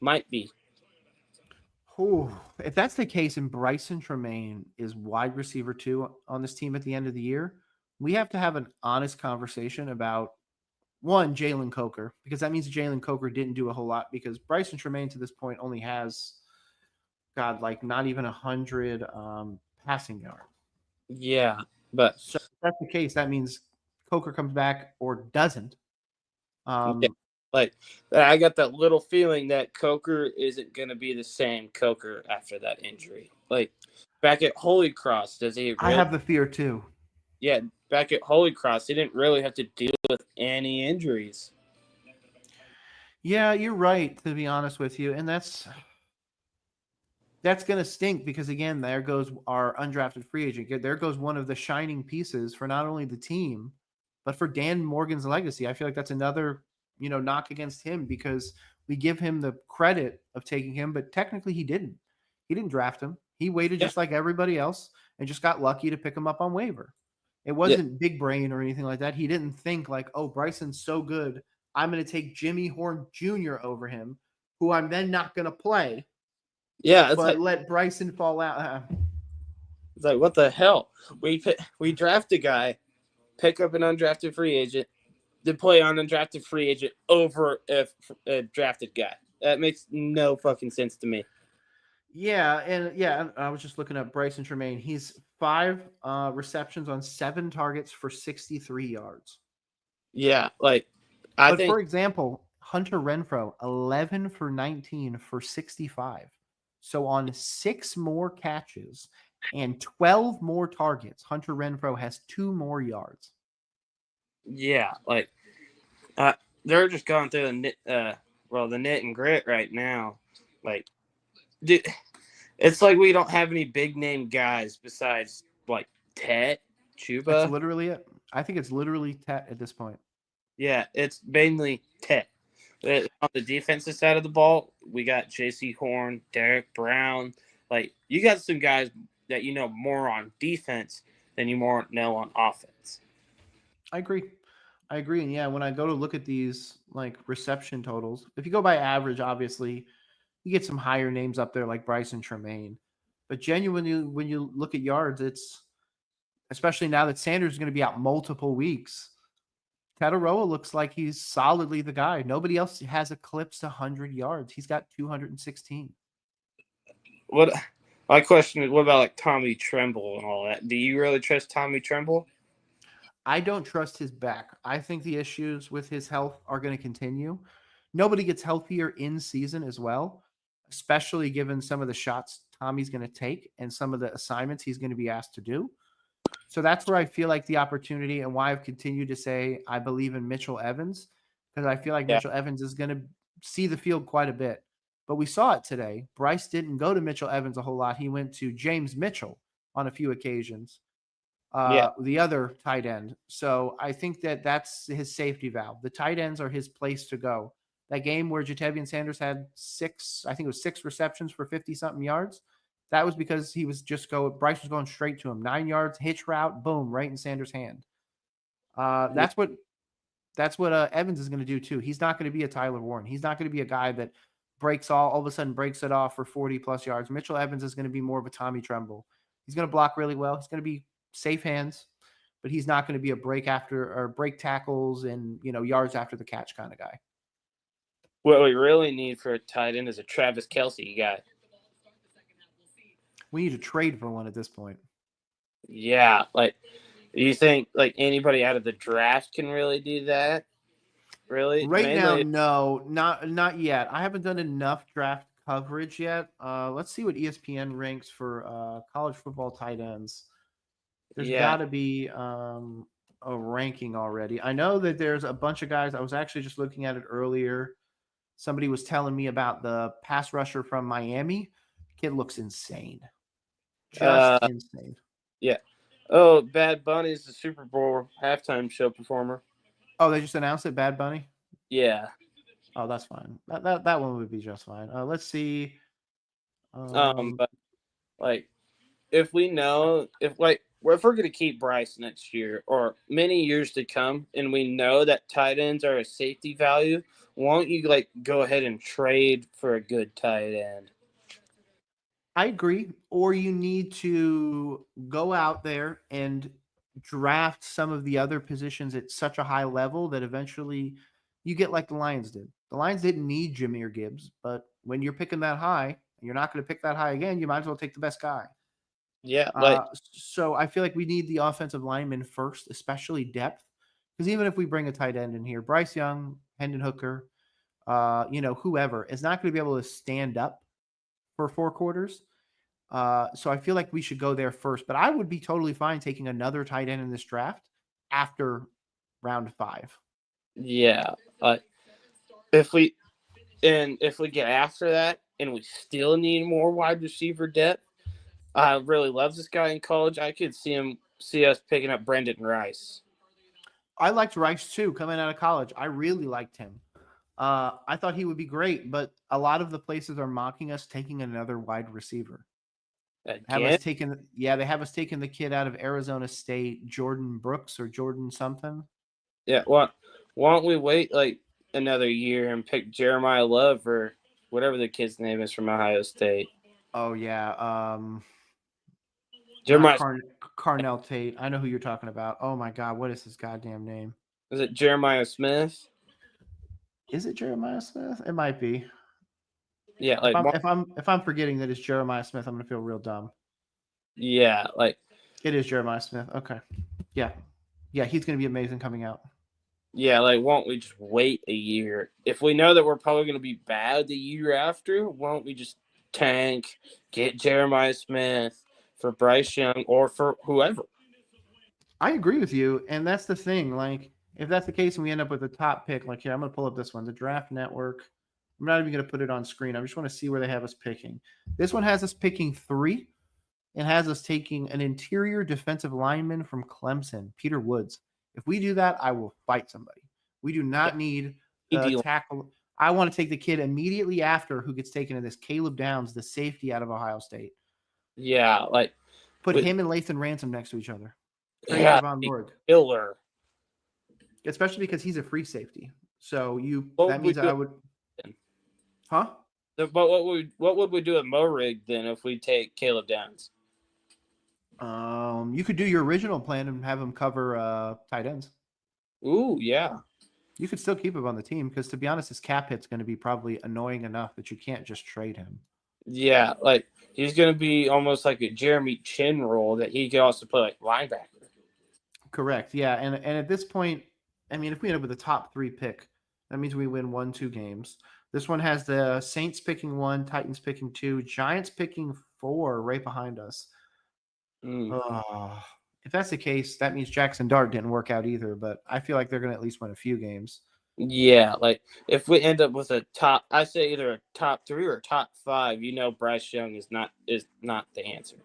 Might be. Ooh, if that's the case and Bryson Tremaine is wide receiver 2 on this team at the end of the year, we have to have an honest conversation about, one, Jalen Coker, because that means Jalen Coker didn't do a whole lot, because Bryson Tremaine to this point only has, like not even 100 passing yards. Yeah, but So if that's the case, that means Coker comes back or doesn't. yeah, like I got that little feeling that Coker isn't going to be the same Coker after that injury. Like back at Holy Cross, does he? I have the fear too. Yeah, back at Holy Cross, he didn't really have to deal with any injuries. Yeah, you're right, to be honest with you. And that's going to stink, because, again, there goes our undrafted free agent. There goes one of the shining pieces for not only the team, but for Dan Morgan's legacy. I feel like that's another, knock against him, because we give him the credit of taking him, but technically he didn't. He didn't draft him. He waited just like everybody else and just got lucky to pick him up on waiver. It wasn't big brain or anything like that. He didn't think like, oh, Bryson's so good, I'm going to take Jimmy Horn Jr. over him, who I'm then not going to play. Yeah, but let Bryson fall out. It's like, what the hell? We draft a guy, pick up an undrafted free agent, then play on an undrafted free agent over a drafted guy. That makes no fucking sense to me. Yeah, and I was just looking up Bryson Tremaine. He's 5 receptions on 7 targets for 63 yards. Yeah, like for example, Hunter Renfrow, 11 for 19 for 65. So on 6 more catches and 12 more targets, Hunter Renfrow has 2 more yards. Yeah, like they're just going through the knit and grit right now. Like, dude, it's like we don't have any big name guys besides like Tet, Chuba. That's literally it. I think it's literally Tet at this point. Yeah, it's mainly Tet. On the defensive side of the ball, we got J.C. Horn, Derek Brown. Like, you got some guys that you know more on defense than you more know on offense. I agree. And yeah, when I go to look at these like reception totals, if you go by average, obviously you get some higher names up there like Bryson Tremaine. But genuinely, when you look at yards, it's, especially now that Sanders is going to be out multiple weeks, Tataroa looks like he's solidly the guy. Nobody else has eclipsed 100 yards. He's got 216. My question is, what about like Tommy Tremble and all that? Do you really trust Tommy Tremble? I don't trust his back. I think the issues with his health are going to continue. Nobody gets healthier in season as well, especially given some of the shots Tommy's going to take and some of the assignments he's going to be asked to do. So that's where I feel like the opportunity, and why I've continued to say I believe in Mitchell Evans, because I feel like Mitchell Evans is going to see the field quite a bit. But we saw it today. Bryce didn't go to Mitchell Evans a whole lot. He went to James Mitchell on a few occasions, the other tight end. So I think that that's his safety valve. The tight ends are his place to go. That game where Ja'Tavion Sanders had 6 receptions for 50-something yards, that was because Bryce was going straight to him. 9 yards, hitch route, boom, right in Sanders' hand. That's what Evans is going to do too. He's not going to be a Tyler Warren. He's not going to be a guy that all of a sudden breaks it off for 40 plus yards. Mitchell Evans is going to be more of a Tommy Tremble. He's going to block really well. He's going to be safe hands, but he's not going to be a break tackles and yards after the catch kind of guy. What we really need for a tight end is a Travis Kelce guy. We need to trade for one at this point. Yeah, like, do you think like anybody out of the draft can really do that? Really? Right Mainly, now, no, not yet. I haven't done enough draft coverage yet. Let's see what ESPN ranks for college football tight ends. There's Yeah. got to be a ranking already. I know that there's a bunch of guys. I was actually just looking at it earlier. Somebody was telling me about the pass rusher from Miami. Kid looks insane. Just insane. Yeah. Oh, Bad Bunny's the Super Bowl halftime show performer. Oh, they just announced it, Bad Bunny? Yeah. Oh, that's fine. That one would be just fine. Let's see. But like, if we know if we're going to keep Bryce next year or many years to come, and we know that tight ends are a safety value, won't you like go ahead and trade for a good tight end? I agree. Or you need to go out there and draft some of the other positions at such a high level that eventually you get like the Lions did. The Lions didn't need Jahmyr Gibbs, but when you're picking that high, and you're not going to pick that high again, you might as well take the best guy. Yeah, So I feel like we need the offensive lineman first, especially depth. Because even if we bring a tight end in here, Bryce Young, Hendon Hooker, whoever is not going to be able to stand up for 4 quarters. So I feel like we should go there first. But I would be totally fine taking another tight end in this draft after round 5. Yeah. If we get after that and we still need more wide receiver depth, I really love this guy in college. I could see us picking up Brendan Rice. I liked Rice too coming out of college. I really liked him. I thought he would be great, but a lot of the places are mocking us taking another wide receiver. They have us taking the kid out of Arizona State, Jordan Brooks or Jordan something. Yeah, well, why don't we wait like another year and pick Jeremiah Love or whatever the kid's name is from Ohio State? Oh yeah, Jeremiah Carnell Tate. I know who you're talking about. Oh my God, what is his goddamn name? Is it Jeremiah Smith? Is it Jeremiah Smith? It might be. Yeah, like if I'm forgetting that it's Jeremiah Smith, I'm gonna feel real dumb. Yeah, like it is Jeremiah Smith. Okay, yeah, he's gonna be amazing coming out. Yeah, like won't we just wait a year? If we know that we're probably gonna be bad the year after, won't we just tank, get Jeremiah Smith for Bryce Young or for whoever? I agree with you, and that's the thing. Like, if that's the case and we end up with a top pick, like here, I'm gonna pull up this one, the Draft Network. I'm not even going to put it on screen. I just want to see where they have us picking. This one has us picking 3 and has us taking an interior defensive lineman from Clemson, Peter Woods. If we do that, I will fight somebody. We do not need a tackle. I want to take the kid immediately after who gets taken in this, Caleb Downs, the safety out of Ohio State. Yeah, like put him and Lathan Ransom next to each other. Yeah, killer. Especially because he's a free safety. So that means that I would. Huh? But what would we do at Morig then if we take Caleb Downs? You could do your original plan and have him cover tight ends. Ooh, yeah. You could still keep him on the team because, to be honest, his cap hit's going to be probably annoying enough that you can't just trade him. Yeah, like he's going to be almost like a Jeremy Chin role that he could also play like linebacker. Correct. Yeah, and at this point, I mean, if we end up with a top 3 pick, that means we win 1-2 games. This one has the Saints picking 1, Titans picking 2, Giants picking 4 right behind us. If that's the case, that means Jackson Dart didn't work out either, but I feel like they're going to at least win a few games. Yeah, like if we end up with I say either a top 3 or a top 5, Bryce Young is not the answer.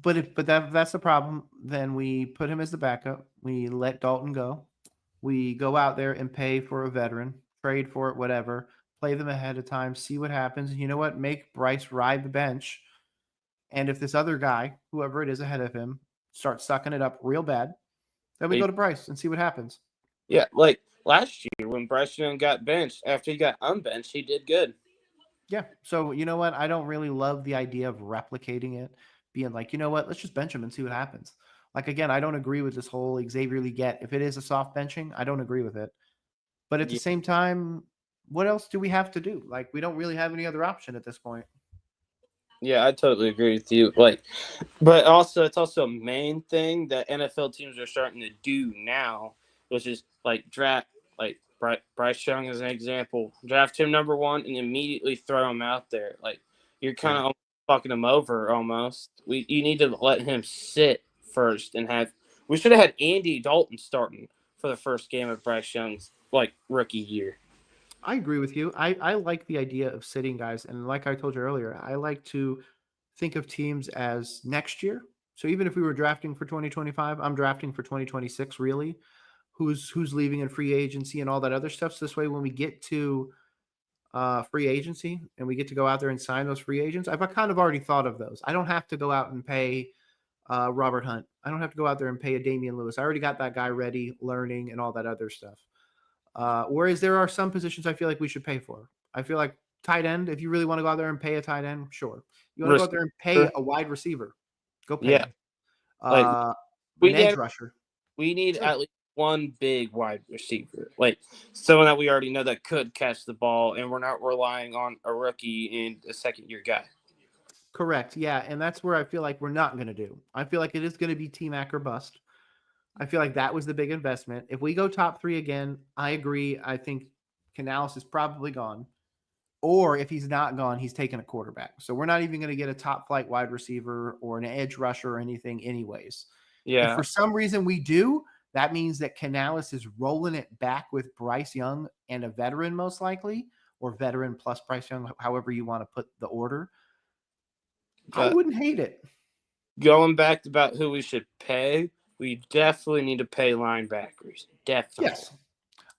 But that's the problem. Then we put him as the backup. We let Dalton go. We go out there and pay for a veteran, trade for it, whatever. Play them ahead of time, see what happens. And you know what? Make Bryce ride the bench. And if this other guy, whoever it is ahead of him, starts sucking it up real bad, then we go to Bryce and see what happens. Yeah, like last year when Bryce Young got benched, after he got unbenched, he did good. Yeah. So you know what? I don't really love the idea of replicating it, being like, you know what? Let's just bench him and see what happens. Like again, I don't agree with this whole Xavier Leggett. If it is a soft benching, I don't agree with it. But at the Yeah, same time, what else do we have to do? Like we don't really have any other option at this point. yeah, I totally agree with you. Like, but also it's also a main thing that NFL teams are starting to do now, which is like draft like Bryce Young as an example, draft him number one and immediately throw him out there. Like you're kind Yeah. of fucking him over almost. You need to let him sit first and have. We should have had Andy Dalton starting for the first game of Bryce Young's like rookie year. I agree with you. I like the idea of sitting guys. And like I told you earlier, I like to think of teams as next year. So even if we were drafting for 2025, I'm drafting for 2026 really. Who's leaving in free agency and all that other stuff. So this way when we get to free agency and we get to go out there and sign those free agents, I've kind of already thought of those. I don't have to go out and pay Robert Hunt. I don't have to go out there and pay a Damian Lewis. I already got that guy ready, learning, and all that other stuff. Whereas there are some positions I feel like we should pay for. I feel like tight end, if you really want to go out there and pay a tight end, sure. You want to go out there and pay Receiver. a wide receiver, go pay Yeah, him. like we An edge need rusher. we need Sure. at least one big wide receiver, like someone that we already know that could catch the ball, and we're not relying on a rookie and a second year guy. Correct. Yeah. And that's where I feel like we're not going to do. I feel like it is going to be T-Mac or bust. I feel like that was the big investment. If we go top three again, I agree. I think Canales is probably gone. Or if he's not gone, he's taken a quarterback. So we're not even going to get a top flight wide receiver or an edge rusher or anything, anyways. If Yeah, for some reason we do, that means that Canales is rolling it back with Bryce Young and a veteran, most likely, or veteran plus Bryce Young, however you want to put the order. I but wouldn't hate it. going back about who we should pay, we definitely need to pay linebackers. Definitely. Yes.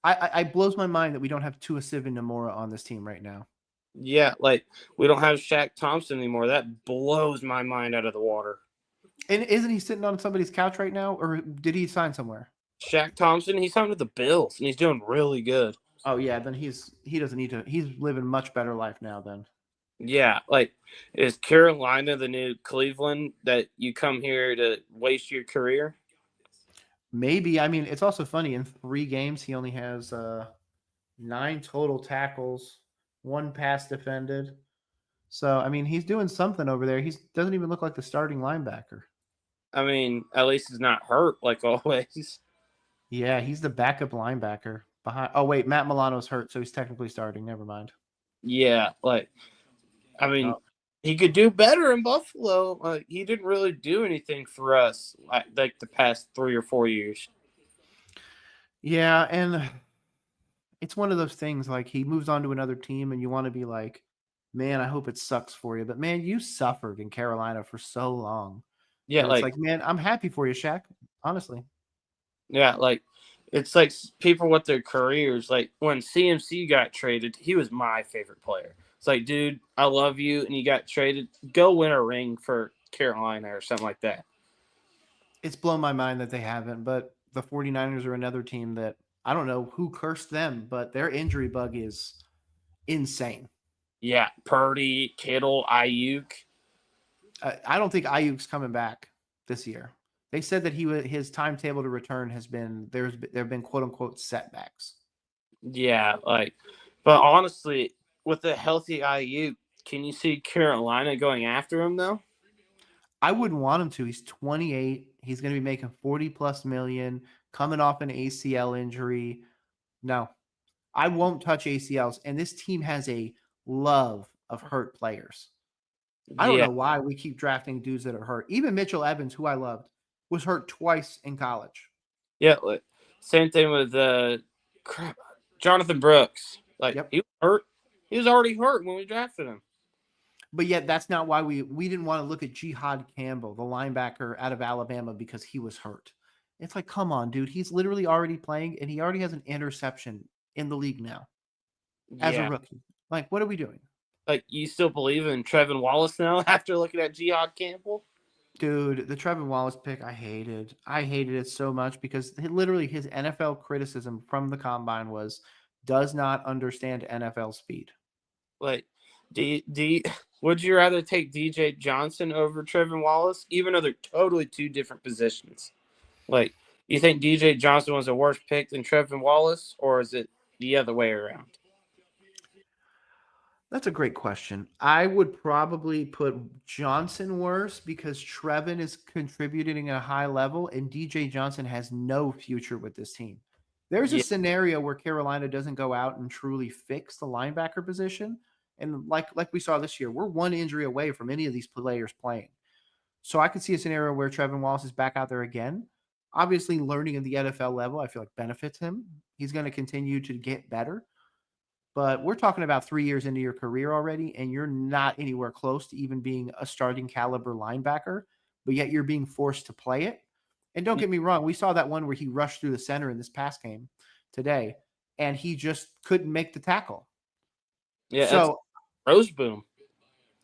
I blows my mind that we don't have Tua Nomura on this team right now. Yeah, like we don't have Shaq Thompson anymore. That blows my mind out of the water. And isn't he sitting on somebody's couch right now, or did he sign somewhere? Shaq Thompson, he's signed with the Bills, and he's doing really good. Oh yeah, then he doesn't need to. He's living much better life now. Then Yeah, like is Carolina the new Cleveland that you come here to waste your career? maybe. I mean, it's also funny. In 3 games, he only has 9 total tackles, 1 pass defended. So I mean, he's doing something over there. He doesn't even look like the starting linebacker. I mean, at least he's not hurt like always. Yeah, he's the backup linebacker behind. Oh wait, Matt Milano's hurt, so he's technically starting. Never mind. Yeah, like I mean, Oh. he could do better in Buffalo. Like he didn't really do anything for us like the past 3 or 4 years. Yeah, and it's one of those things like he moves on to another team and you want to be like, man, I hope it sucks for you. But man, you suffered in Carolina for so long. Yeah, And it's like, man, I'm happy for you, Shaq. Honestly. like it's like people with their careers. Like when CMC got traded, he was my favorite player. It's like, dude, I love you, and you got traded. Go win a ring for Carolina or something like that. It's blown my mind that they haven't, but the 49ers are another team that I don't know who cursed them, but their injury bug is insane. Yeah, Purdy, Kittle, Ayuk. I don't think Ayuk's coming back this year. They said that his timetable to return has been there have been quote unquote setbacks. Yeah, like, but honestly, with a healthy Ayuk, can you see Carolina going after him though? I wouldn't want him to. He's 28. He's going to be making 40 plus million, coming off an ACL injury. No, I won't touch ACLs. And this team has a love of hurt players. I don't Yeah, know why we keep drafting dudes that are hurt. Even Mitchell Evans, who I loved, was hurt twice in college. yeah. Like, same thing with crap, Jonathan Brooks. Like Yep. he was hurt. He was already hurt when we drafted him. But yet that's not why we didn't want to look at Jihad Campbell, the linebacker out of Alabama, because he was hurt. It's like, come on, dude. He's literally already playing and he already has an interception in the league now as a Yeah, rookie. Like, what are we doing? like you still believe in Trevin Wallace now after looking at Jihad Campbell? Dude, the Trevin Wallace pick, I hated. I hated it so much because literally his NFL criticism from the combine was does not understand NFL speed. Like Would you rather take DJ Johnson over Trevin Wallace, even though they're totally two different positions? Like, you think DJ Johnson was a worse pick than Trevin Wallace, or is it the other way around? That's a great question. I would probably put Johnson worse because Trevin is contributing at a high level and DJ Johnson has no future with this team. There's a Yeah. scenario where Carolina doesn't go out and truly fix the linebacker position. And like we saw this year, we're one injury away from any of these players playing. So I could see a scenario where Trevin Wallace is back out there again. Obviously, learning at the NFL level, I feel like benefits him. He's going to continue to get better. But we're talking about 3 years into your career already, and you're not anywhere close to even being a starting caliber linebacker, but yet you're being forced to play it. And don't get me wrong, we saw that one where he rushed through the center in this past game today, and he just couldn't make the tackle. Yeah, So, Roseboom.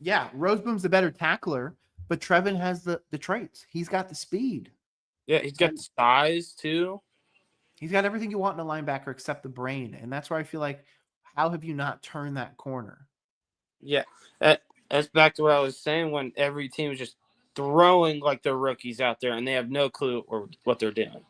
yeah, Roseboom's the better tackler, but Trevin has the traits. He's got the speed. Yeah, he's got the size too. He's got everything you want in a linebacker except the brain. And that's where I feel like, how have you not turned that corner? Yeah, that's back to what I was saying when every team is just throwing like their rookies out there and they have no clue or what they're doing.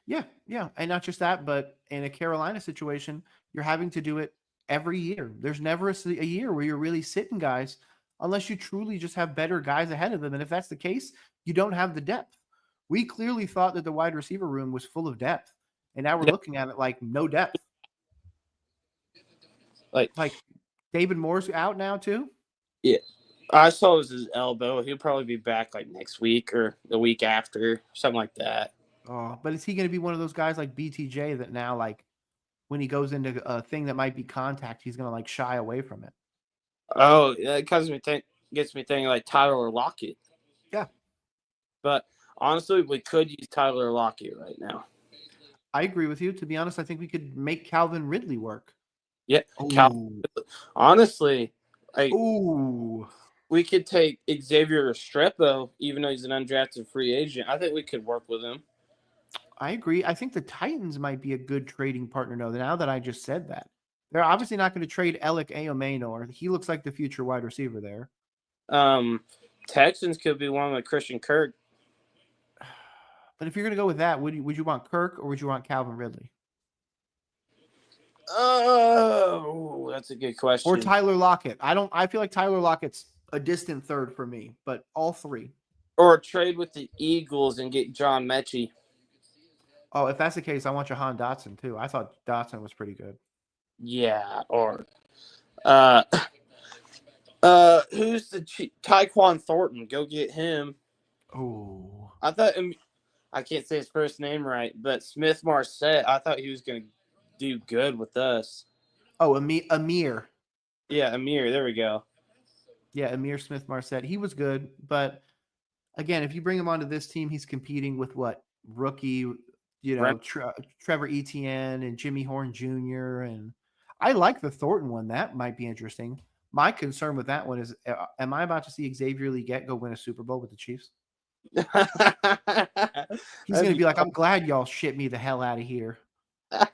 Yeah, yeah. And not just that, but in a Carolina situation, you're having to do it every year. There's never a year where you're really sitting guys unless you truly just have better guys ahead of them. And if that's the case, you don't have the depth. We clearly thought that the wide receiver room was full of depth. And now we're looking at it like no depth. Like David Moore's out now too? Yeah. I saw it was his elbow. He'll probably be back like next week or the week after, something like that. Oh, but is he going to be one of those guys like BTJ that now, like, when he goes into a thing that might be contact, he's going to like shy away from it? Oh, it gets me thinking like Tyler Lockett. Yeah. But honestly, we could use Tyler Lockett right now. I agree with you. To be honest, I think we could make Calvin Ridley work. Yeah. Honestly, we could take Xavier Restrepo, even though he's an undrafted free agent. I think we could work with him. I agree. I think the Titans might be a good trading partner, though, now that I just said that. They're obviously not going to trade Alec Aomenor. He looks like the future wide receiver there. Texans could be one with Christian Kirk. But if you're going to go with that, would you want Kirk or would you want Calvin Ridley? Oh, that's a good question. Or Tyler Lockett. I feel like Tyler Lockett's a distant third for me, but all three. Or trade with the Eagles and get John Mechie. Oh, if that's the case, I want Jahan Dotson too. I thought Dotson was pretty good. Yeah, or who's the Tyquan Thornton? Go get him. Oh, I thought I can't say his first name right, but Smith Marset. I thought he was going to do good with us. Oh, Amir. Yeah, Amir. There we go. Yeah, Amir Smith Marset. He was good, but again, if you bring him onto this team, he's competing with what rookie, Trevor Etienne and Jimmy Horn Jr. And I like the Thornton one. That might be interesting. My concern with that one is, am I about to see Xavier Legette go win a Super Bowl with the Chiefs? He's going to be like, I'm glad y'all shit me the hell out of here. I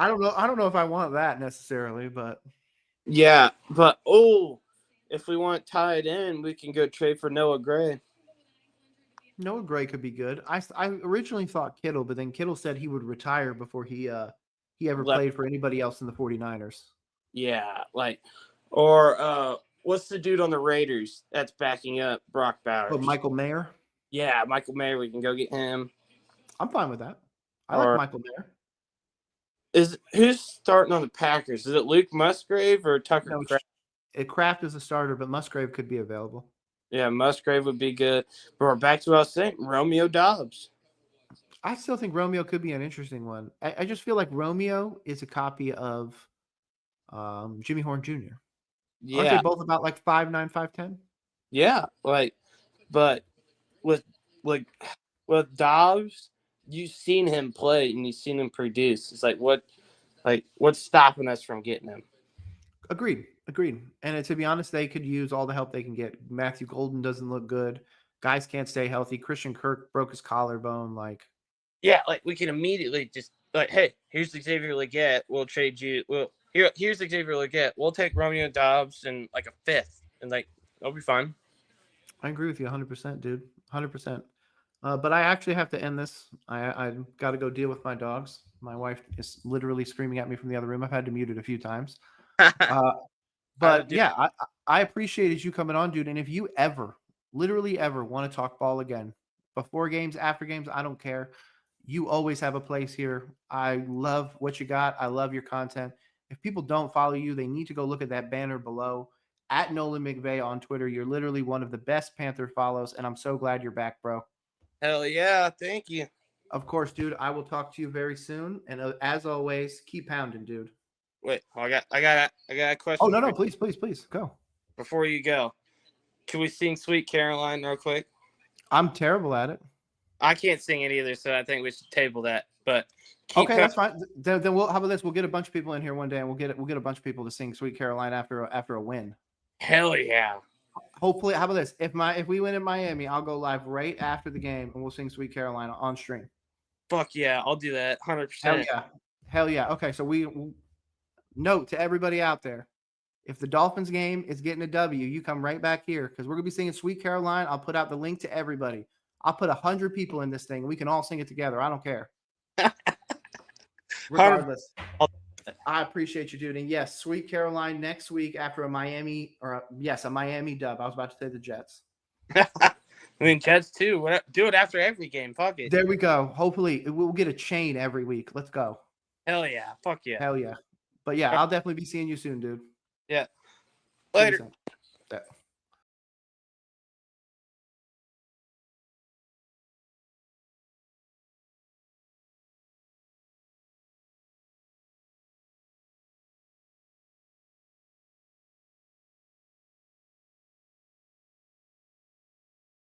don't know if I want that necessarily, but yeah, but if we want tied in, we can go trade for Noah Gray. Noah Gray could be good. I originally thought Kittle, but then Kittle said he would retire before he ever played for anybody else in the 49ers. Yeah, or what's the dude on the Raiders that's backing up Brock Bowers? Oh, Michael Mayer? Yeah, Michael Mayer. We can go get him. I'm fine with that. I like Michael Mayer. Who's starting on the Packers? Is it Luke Musgrave or Tucker Kraft? Kraft is a starter, but Musgrave could be available. Yeah, Musgrave would be good. But we're back to what I was saying, Romeo Doubs. I still think Romeo could be an interesting one. I just feel like Romeo is a copy of Jimmy Horn Jr. Yeah. Aren't they both about like 5'9", 5'10"? Yeah, but with Dobbs, you've seen him play and you've seen him produce. It's what's stopping us from getting him? Agreed. And to be honest, they could use all the help they can get. Matthew Golden doesn't look good. Guys can't stay healthy. Christian Kirk broke his collarbone. Yeah, we can immediately just hey, here's Xavier Legette. We'll trade you. Here's the Xavier Legette. We'll take Romeo Dobbs and like a fifth, and like it'll be fun. I agree with you 100%, dude. 100%. But I actually have to end this. I got to go deal with my dogs. My wife is literally screaming at me from the other room. I've had to mute it a few times. But yeah, I appreciated you coming on, dude. And if you ever, literally ever, want to talk ball again, before games, after games, I don't care. You always have a place here. I love what you got. I love your content. If people don't follow you, they need to go look at that banner below at Nolan McVay on Twitter. You're literally one of the best Panther follows, and I'm so glad you're back, bro. Hell yeah, thank you. Of course, dude. I will talk to you very soon. And as always, keep pounding, dude. Wait, I got a question. Oh, no, please go. Before you go, can we sing "Sweet Caroline" real quick? I'm terrible at it. I can't sing it either, so I think we should table that. But Okay, that's fine. Then we'll, how about this? We'll get a bunch of people in here one day, and we'll get a bunch of people to sing "Sweet Caroline" after a win. Hell yeah. Hopefully, how about this? If we win in Miami, I'll go live right after the game, and we'll sing "Sweet Caroline" on stream. Fuck yeah, I'll do that. 100%. Hell yeah. Okay, so we note to everybody out there: if the Dolphins game is getting a W, you come right back here because we're gonna be singing "Sweet Caroline." I'll put out the link to everybody. I'll put 100 people in this thing, and we can all sing it together. I don't care. Regardless, I appreciate you, dude. And yes, Sweet Caroline next week after a Miami a Miami dub. I was about to say the Jets. I mean, Jets too. Do it after every game. Fuck it. There we go. Hopefully, we'll get a chain every week. Let's go. Hell yeah. Fuck yeah. Hell yeah. But yeah, I'll definitely be seeing you soon, dude. Yeah. See you Later. soon.